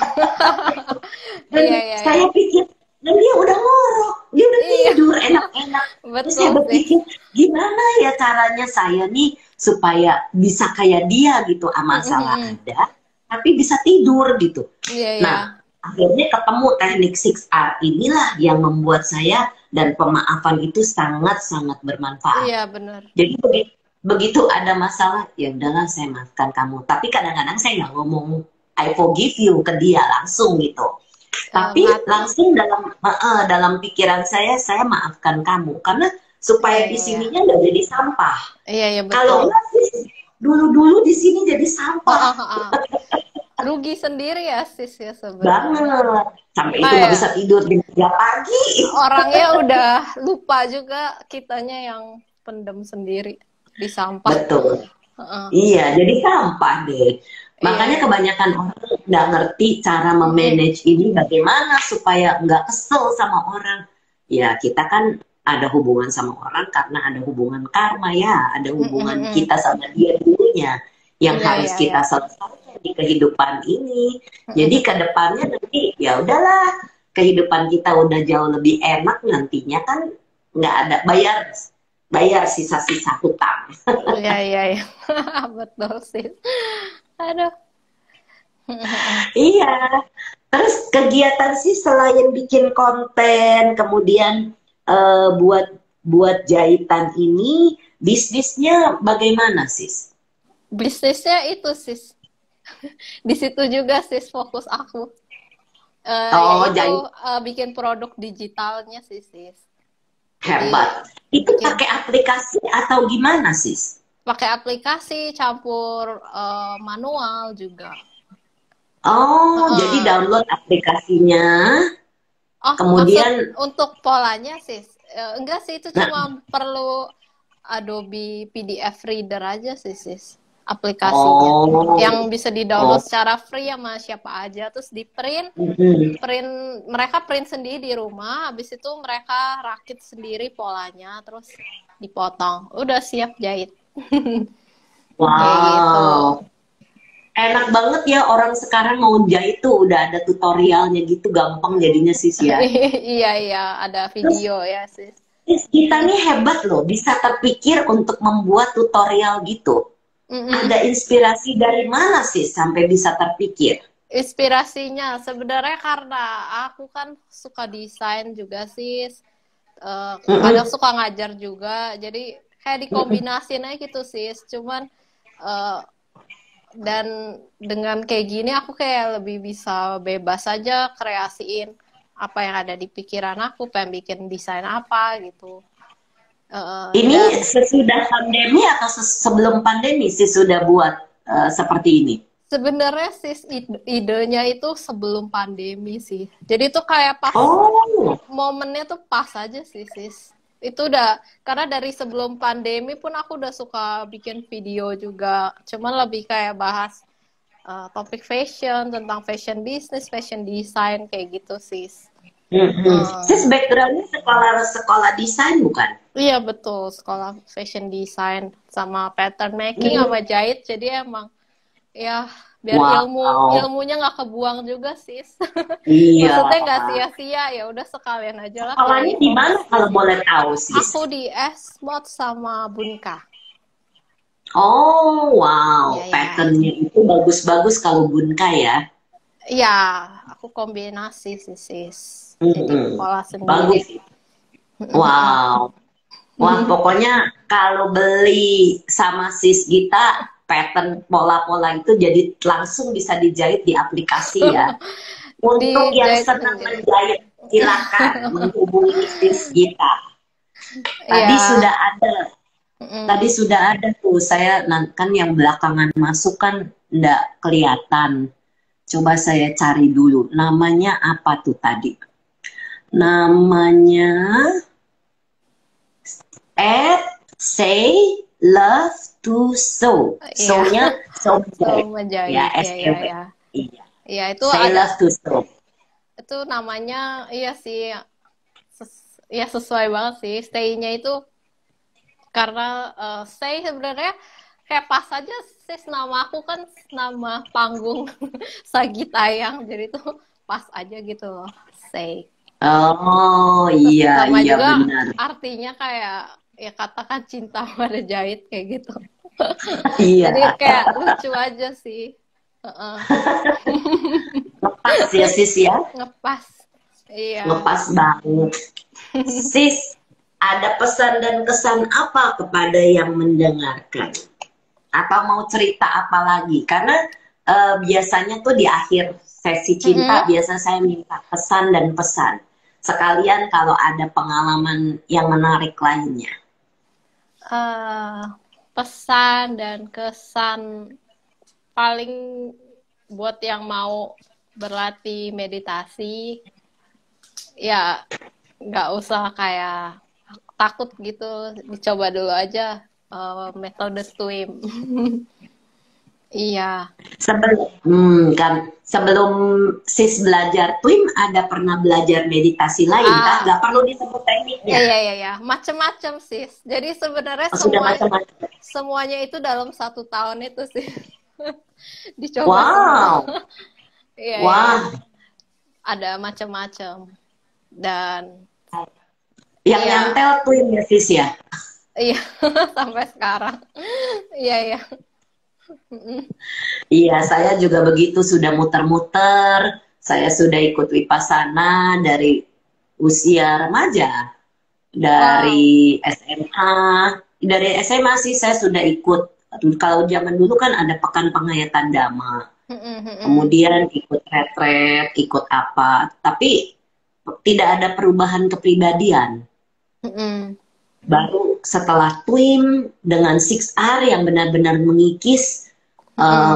Dan Iya iya iya. saya pikir, dan dia udah ngorok, dia udah Iya, tidur enak-enak. Terus saya betul sih. berpikir, gimana ya caranya saya nih supaya bisa kayak dia gitu, masalah ada, tapi bisa tidur gitu. Iya iya. Nah, akhirnya ketemu teknik 6R inilah yang membuat saya dan pemaafan itu sangat-sangat bermanfaat. Iya benar. Jadi begitu ada masalah, ya udahlah saya maafkan kamu. Tapi kadang-kadang saya nggak ngomong I forgive you ke dia langsung gitu. Tapi Mati. langsung dalam pikiran saya maafkan kamu karena Iya, supaya di iya, iya. sininya nggak jadi sampah. Iya, iya, Kalau betul. enggak sih dulu-dulu di sini jadi sampah Heeh, heeh. Rugi sendiri ya sis ya sebenarnya. banget. Sampai itu nggak Kayak bisa tidur di meja pagi. orangnya udah lupa juga, kitanya yang pendem sendiri di sampah. Betul. Heeh. Iya, jadi sampah deh. Iya, Makanya iya. kebanyakan orang nggak ngerti cara Mm-mm. memanage ini bagaimana supaya nggak kesel sama orang. Ya, kita kan ada hubungan sama orang karena ada hubungan karma ya, ada Mm-mm, hubungan mm-mm. kita sama dia dulunya yang Iya, harus iya, iya. kita selesaikan di kehidupan ini. Jadi Mm-mm. ke depannya nanti ya udahlah, kehidupan kita udah jauh lebih enak nantinya kan nggak ada bayar bayar sisa-sisa hutang. Iya, iya, iya. Betul sih. Aduh. Iya. Terus kegiatan sih selain bikin konten, kemudian buat buat jahitan ini, bisnisnya bagaimana sis? Bisnisnya itu sis. Di situ juga sis fokus aku. Oh, Yaitu jahit bikin produk digitalnya sih sis. Jadi hebat. Itu bikin pakai aplikasi atau gimana sis? pakai aplikasi campur manual juga. Oh, jadi Heeh. download aplikasinya, Oh, maksud kemudian, untuk polanya sih? Enggak sih, itu nah, cuma perlu Adobe PDF Reader aja sih sis aplikasinya. Yang oh, bisa di-download oh, secara free sama siapa aja, terus di print, mm-mm. print mereka print sendiri di rumah, habis itu mereka rakit sendiri polanya, terus dipotong. Udah siap jahit. Kayak gitu. Wow. Enak banget ya orang sekarang mau jahit tuh udah ada tutorialnya gitu gampang jadinya sis ya. Iya, iya, ada Terus video ya, sis. sis, kita nih hebat loh bisa terpikir untuk membuat tutorial gitu. Mm-mm. Ada inspirasi dari mana sih sampai bisa terpikir? Inspirasinya sebenarnya karena aku kan suka desain juga, sis. Kadang Mm-mm, suka ngajar juga, jadi kayak mm-mm, dikombinasin aja gitu, sis. Cuman eh, dan dengan kayak gini aku kayak lebih bisa bebas aja kreasiin apa yang ada di pikiran aku, pengen bikin desain apa gitu. Ini Dan sesudah pandemi atau sebelum pandemi sih sudah buat seperti ini? sebenarnya sis idenya itu sebelum pandemi sih. Jadi itu kayak pas Oh, momennya tuh pas aja sih sis. Itu udah karena dari sebelum pandemi pun aku udah suka bikin video juga. Cuman lebih kayak bahas topik fashion, tentang fashion business, fashion design kayak gitu sis. mm-mm. Sis Eh, backgroundnya sekolah sekolah desain bukan? iya betul, sekolah fashion design sama pattern making Hmm. sama jahit. Jadi emang ya biar Wow, ilmunya nggak kebuang juga sis. iya. Maksudnya nggak sia-sia, ya udah sekalian aja lah Sekolahnya pilih di mana hobi. kalau boleh tahu, sis? Aku di Esmod sama Bunka. Oh, wow. Ya, ya. Patternnya itu bagus-bagus kalau Bunka ya. Iya, aku kombinasi sih, sis. Jadi Mm-mm. pola sendiri. Bagus. Wow. Wah, pokoknya kalau beli sama sis Gita, pattern pola-pola itu jadi langsung bisa dijahit di aplikasi ya. Untuk yang Dijahit senang sendiri. menjahit, silakan menghubungi sis Gita. Tadi Iya. sudah ada Tadi Mm. sudah ada tuh, saya kan yang belakangan masuk kan nggak kelihatan. Coba saya cari dulu, namanya apa tuh tadi? Namanya at say love to sew. Iya. Sew-nya sew So ya, menjahit, ya, ya, S-E-W. ya. Iya. Iya, itu Say ada, love to sew. itu namanya, iya sih, ya sesuai banget sih. Stay-nya itu karena stay sebenarnya kayak pas aja sis, nama aku kan nama panggung Sagitayang, jadi tuh pas aja gitu loh, say. Oh Terus iya, sama iya juga benar. artinya kayak ya katakan cinta pada jahit kayak gitu. Jadi Iya, kayak lucu aja sih. Heeh. ngepas ya sis ya. Ngepas. Iya. Ngepas banget. Sis, ada pesan dan kesan apa kepada yang mendengarkan? Atau mau cerita apa lagi? Karena biasanya tuh di akhir sesi cinta biasa saya minta pesan dan pesan. Sekalian kalau ada pengalaman yang menarik lainnya. Pesan dan kesan paling buat yang mau berlatih meditasi, ya nggak usah kayak takut gitu, dicoba dulu aja metode TWIM. Iya. Sebelum sis belajar TWIM, ada pernah belajar meditasi lain kah? Nggak perlu disebut tekniknya. Iya. Macem-macem sis. Jadi sebenarnya semuanya itu dalam 1 tahun itu sih. Dicoba semua. Iya. Ada macam-macam. Dan yang nyantel TWIM ya sis ya? Iya, sampai sekarang. Iya. Iya, saya juga begitu, sudah muter-muter. Saya sudah ikut Vipassana dari usia remaja. Dari SMA. Dari SMA sih saya sudah ikut. Kalau zaman dulu kan ada pekan penghayatan Dhamma. Kemudian ikut retret, ikut apa. Tapi tidak ada perubahan kepribadian. Baru setelah TWIM dengan 6R yang benar-benar mengikis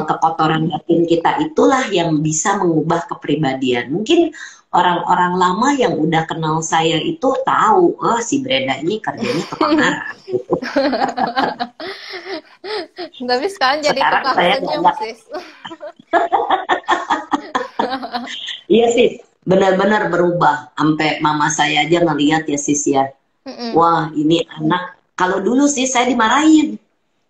kekotoran batin kita, itulah yang bisa mengubah kepribadian. Mungkin orang-orang lama yang udah kenal saya itu tahu, oh si Brenda ini kerjanya tukang marah. Gitu. Tapi sekarang jadi tukang senyum sis. Iya sis, benar-benar berubah. Sampai mama saya aja ngelihat ya sis ya. Wah ini anak, kalau dulu sih saya dimarahin,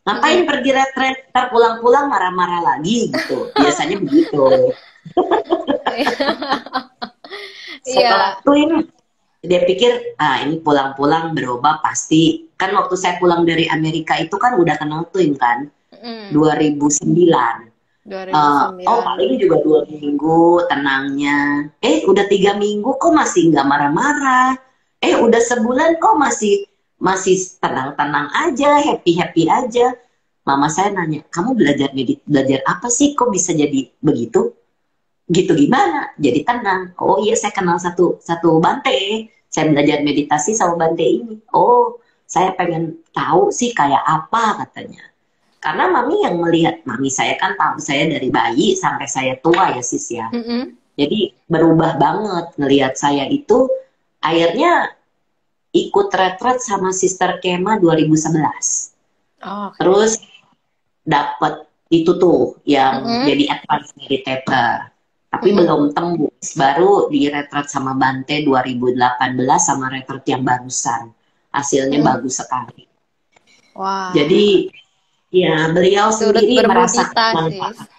ngapain pergi retret, ntar pulang-pulang marah-marah lagi gitu, biasanya begitu. Setelah TWIM dia pikir, ini pulang-pulang berubah pasti. Kan waktu saya pulang dari Amerika itu kan udah kenal TWIM kan, 2009. Oh paling juga 2 minggu tenangnya, udah 3 minggu kok masih nggak marah-marah. Udah sebulan kok masih tenang-tenang aja, happy-happy aja. Mama saya nanya, kamu belajar apa sih? Kok bisa jadi begitu? Gitu gimana? Jadi tenang. Oh iya, saya kenal satu Bante. Saya belajar meditasi sama Bante ini. Oh, saya pengen tahu sih kayak apa katanya. Karena mami yang melihat, mami saya kan tahu saya dari bayi sampai saya tua ya sis ya. Jadi berubah banget ngelihat saya itu. Akhirnya ikut retret sama Sister Kema 2011. Terus dapat itu tuh yang jadi advanced meditator. Tapi belum tembus. Baru di retret sama Bante 2018 sama retret yang barusan. Hasilnya bagus sekali. Jadi ya beliau sendiri merasakan manfaat.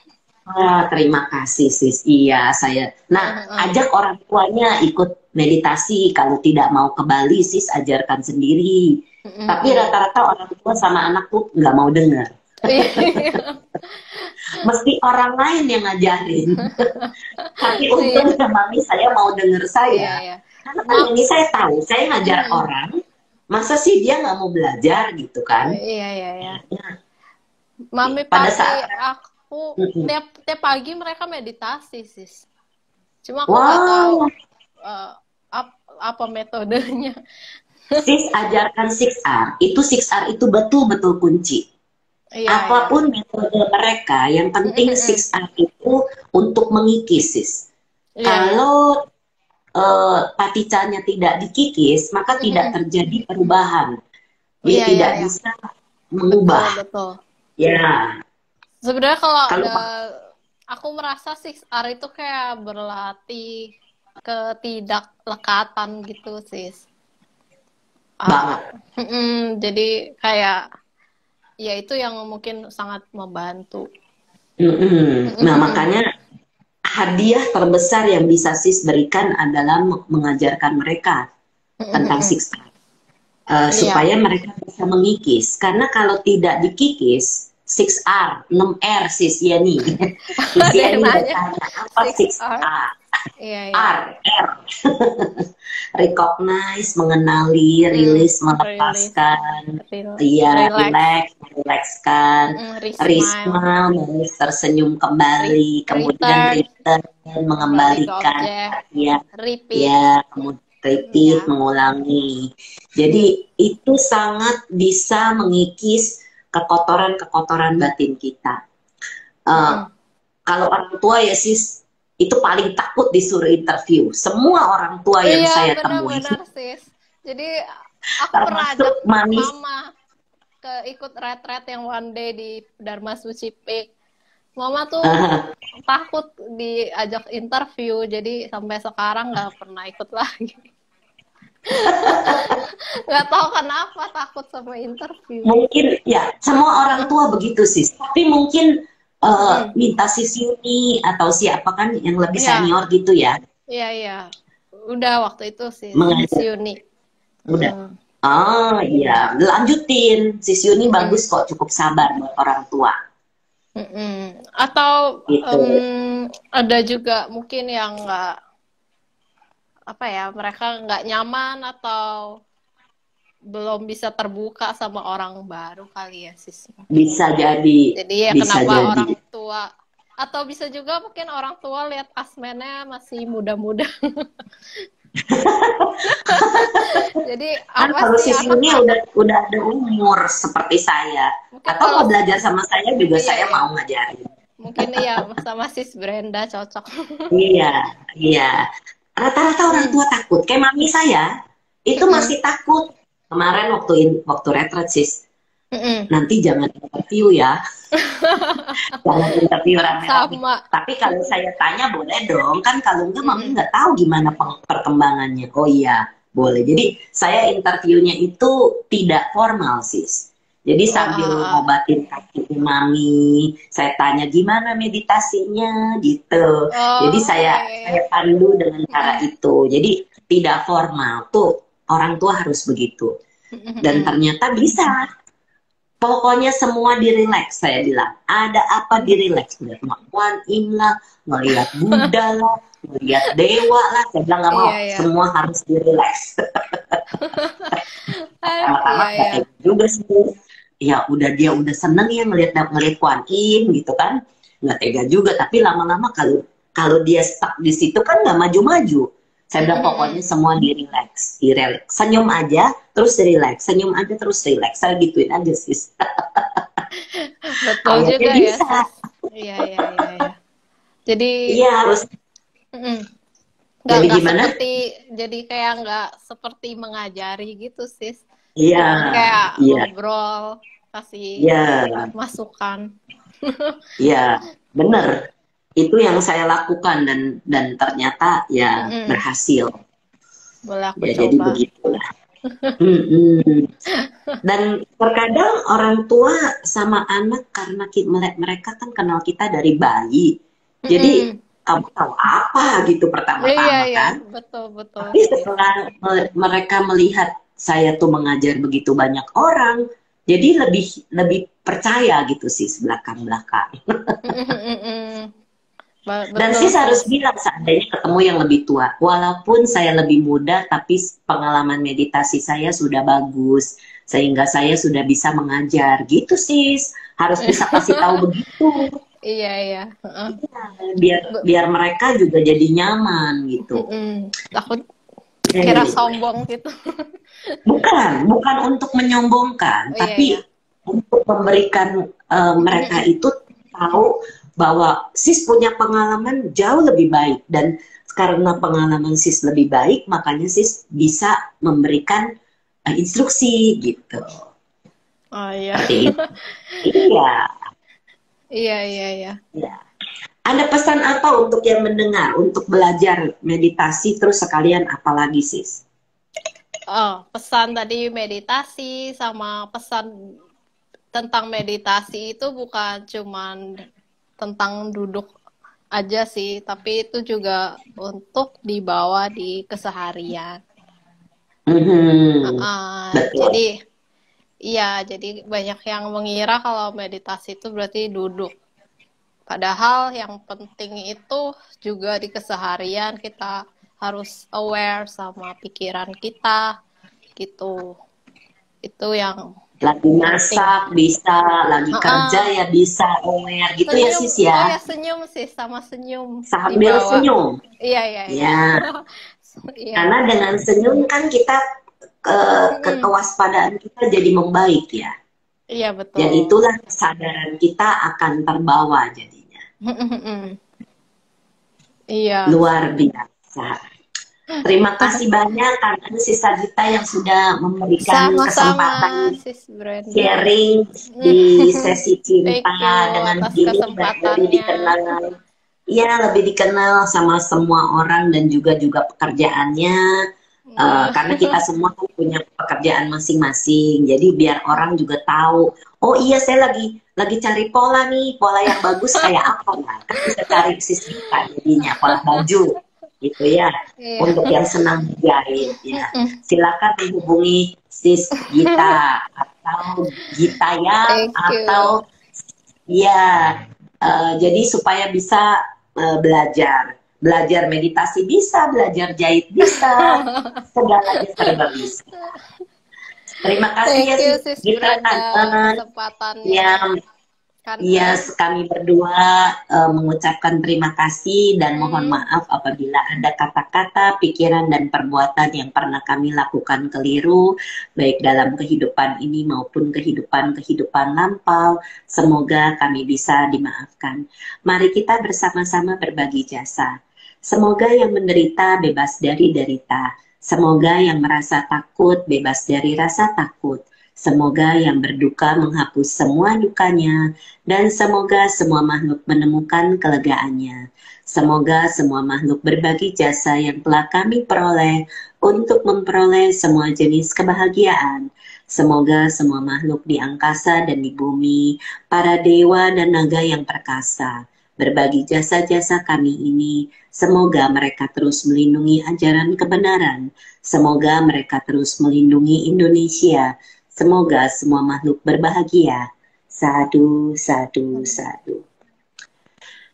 Terima kasih sis. Iya saya. Nah ajak orang tuanya ikut meditasi. Kalau tidak mau ke Bali sis ajarkan sendiri. Tapi rata-rata orang tua sama anak tuh nggak mau dengar. Mesti orang lain yang ngajarin. Tapi untungnya mami saya mau denger saya. Karena ini saya tahu saya ngajar orang. Masa sih dia nggak mau belajar gitu kan? Iya. Mami pada saat aku tiap pagi mereka meditasi sis. Cuma aku nggak tahu apa metodenya. Sis ajarkan 6R. Itu 6R itu betul-betul kunci. Apapun metode mereka, yang penting 6R itu untuk mengikis sis. Kalau paticanya tidak dikikis, maka tidak terjadi perubahan. Dia tidak bisa mengubah. Betul. Ya. Sebenarnya kalau aku merasa 6R itu kayak berlatih ketidaklekatan gitu sis. Banget. Jadi kayak ya itu yang mungkin sangat membantu. Nah makanya hadiah terbesar yang bisa sis berikan adalah mengajarkan mereka tentang 6R. Supaya mereka bisa mengikis. Karena kalau tidak dikikis, 6R, 6R sis Yani. Sis Ada yang Yani nanya bertanya apa 6R. 6R? Iya, iya. R, R. Recognize, mengenali, release, melepaskan, iya, relax, merilekskan, Resmile, risma, tersenyum kembali, kemudian return, return, kembali ke mengembalikan, objek, ya, repeat, ya, kemudian repeat, ya. mengulangi. Jadi itu sangat bisa mengikis kekotoran-kekotoran batin kita. Kalau orang tua ya sis, itu paling takut disuruh interview. Semua orang tua yang saya temui. Iya, benar sis. Jadi aku pernah Termasuk ajak mami. mama ke ikut retret yang one day di Dharma Suci Peak. Mama tuh takut diajak interview, jadi sampai sekarang nggak pernah ikut lagi. Nggak tahu kenapa takut sama interview. Mungkin ya semua orang tua begitu sis. Tapi mungkin minta sis Yuni atau siapa kan yang lebih senior gitu ya. Iya, iya. Udah waktu itu sis Yuni. Udah. Oh iya, lanjutin. Sis Yuni bagus kok, cukup sabar buat orang tua. Atau gitu. ada juga mungkin yang nggak, apa ya, mereka nggak nyaman atau belum bisa terbuka sama orang baru kali ya sis. Bisa jadi. Jadi ya bisa kenapa jadi. orang tua, atau bisa juga mungkin orang tua lihat asmennya masih muda-muda. Jadi kalau sis ini udah ada umur seperti saya, mungkin atau mau belajar sama saya juga saya mau ngajarin. Mungkin iya sama sis Brenda cocok. Iya. Rata-rata orang tua takut. Kayak mami saya itu masih takut. Kemarin waktu retret sis. Nanti jangan interview ya. Jangan interview rame-rame. Tapi kalau saya tanya boleh dong. Kan kalau enggak mami nggak tahu gimana perkembangannya. Oh iya, boleh. Jadi saya interviewnya itu tidak formal sis. Jadi sambil ngobatin kaki mami, saya tanya gimana meditasinya gitu. Jadi saya pandu dengan cara itu. Jadi tidak formal tuh, orang tua harus begitu. Dan ternyata bisa. Pokoknya semua direlaks, saya bilang. Ada apa direlaks? Melihat Wan Im lah, melihat Buddha lah, melihat dewa lah. Saya bilang nggak mau, semua harus direlaks. Pertama juga sih. Ya dia udah seneng ya ngelihat Kuan Im gitu kan, nggak tega juga. Tapi lama-lama kalau dia stuck di situ kan nggak maju-maju. Saya bilang pokoknya semua direlaks, senyum aja terus relax, senyum aja terus relax. Saya gituin aja sis. Betul juga bisa. Ya. Iya. Jadi harus. Jadi gimana? Jadi kayak nggak seperti mengajari gitu sis. Iya. Kayak ngobrol, kasih masukan. Iya, bener. Itu yang saya lakukan dan ternyata berhasil. Boleh aku coba. Jadi begitulah. Dan terkadang orang tua sama anak karena mereka kan kenal kita dari bayi. Jadi kamu tahu apa gitu pertama-tama kan? Betul. Tapi setelah mereka melihat saya tuh mengajar begitu banyak orang, jadi lebih percaya gitu sih belakang-belakang. Dan sis harus bilang seandainya ketemu yang lebih tua, walaupun saya lebih muda, tapi pengalaman meditasi saya sudah bagus, sehingga saya sudah bisa mengajar gitu sis. Harus bisa kasih tahu begitu. Iya. Biar mereka juga jadi nyaman gitu. Takut kira sombong gitu. Bukan untuk menyombongkan, tapi untuk memberikan mereka itu tahu bahwa sis punya pengalaman jauh lebih baik, dan karena pengalaman sis lebih baik, makanya sis bisa memberikan instruksi gitu. Oh iya. Iya. Ada pesan apa untuk yang mendengar untuk belajar meditasi terus sekalian apalagi sis? Pesan tadi meditasi sama pesan tentang meditasi itu bukan cuman tentang duduk aja sih, tapi itu juga untuk dibawa di keseharian. Jadi Iya, jadi banyak yang mengira kalau meditasi itu berarti duduk. Padahal yang penting itu juga di keseharian kita harus aware sama pikiran kita gitu. Itu yang Lagi masak penting. bisa, lagi kerja ya bisa, aware gitu ya Senyum, sis oh ya. ya senyum sih, sama senyum Sambil dibawa. senyum. Iya, iya, iya. Ya, Iya. karena dengan senyum kan kita kewaspadaan kita jadi membaik ya. Iya, Dan betul. itulah kesadaran kita akan terbawa jadinya. Iya. Luar biasa. Terima kasih banyak karena Sisa Gita yang sudah memberikan Sama-sama, kesempatan Sis Brenda. sharing di sesi Thank cinta you dengan atas Dini lebih kesempatannya. dikenal. Ya, lebih dikenal sama semua orang dan juga pekerjaannya. Karena kita semua kan punya pekerjaan masing-masing. Jadi biar orang juga tahu, oh iya saya lagi cari pola nih, pola yang bagus kayak apa ya? Kan bisa cari Sis Gita jadinya, pola baju gitu ya. Untuk yang senang menjahit ya. Silakan menghubungi Sis Gita atau Gita ya atau ya jadi supaya bisa belajar meditasi bisa, belajar jahit bisa, segalanya serba bisa. Terima kasih ya Sis Gita kesempatannya. Ya, kami berdua mengucapkan terima kasih dan mohon maaf apabila ada kata-kata, pikiran, dan perbuatan yang pernah kami lakukan keliru, baik dalam kehidupan ini maupun kehidupan lampau. Semoga kami bisa dimaafkan. Mari kita bersama-sama berbagi jasa. Semoga yang menderita bebas dari derita. Semoga yang merasa takut bebas dari rasa takut. Semoga yang berduka menghapus semua dukanya, dan semoga semua makhluk menemukan kelegaannya. Semoga semua makhluk berbagi jasa yang telah kami peroleh untuk memperoleh semua jenis kebahagiaan. Semoga semua makhluk di angkasa dan di bumi, para dewa dan naga yang perkasa, berbagi jasa-jasa kami ini. Semoga mereka terus melindungi ajaran kebenaran. Semoga mereka terus melindungi Indonesia. Semoga semua makhluk berbahagia. Sadu, sadu, sadu.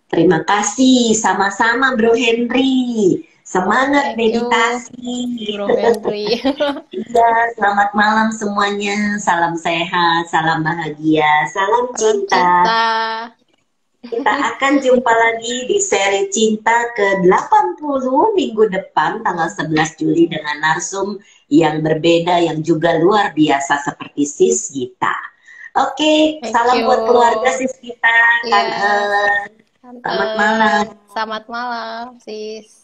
Terima kasih, sama-sama Bro Henry. Semangat meditasi. Bro Henry. Iya, selamat malam semuanya. Salam sehat, salam bahagia, salam cinta. Kita akan jumpa lagi di seri cinta ke-80 minggu depan tanggal 11 Juli dengan narsum yang berbeda yang juga luar biasa seperti Sis Gita. Oke, salam buat keluarga Sis Gita. Selamat malam. Selamat malam, Sis.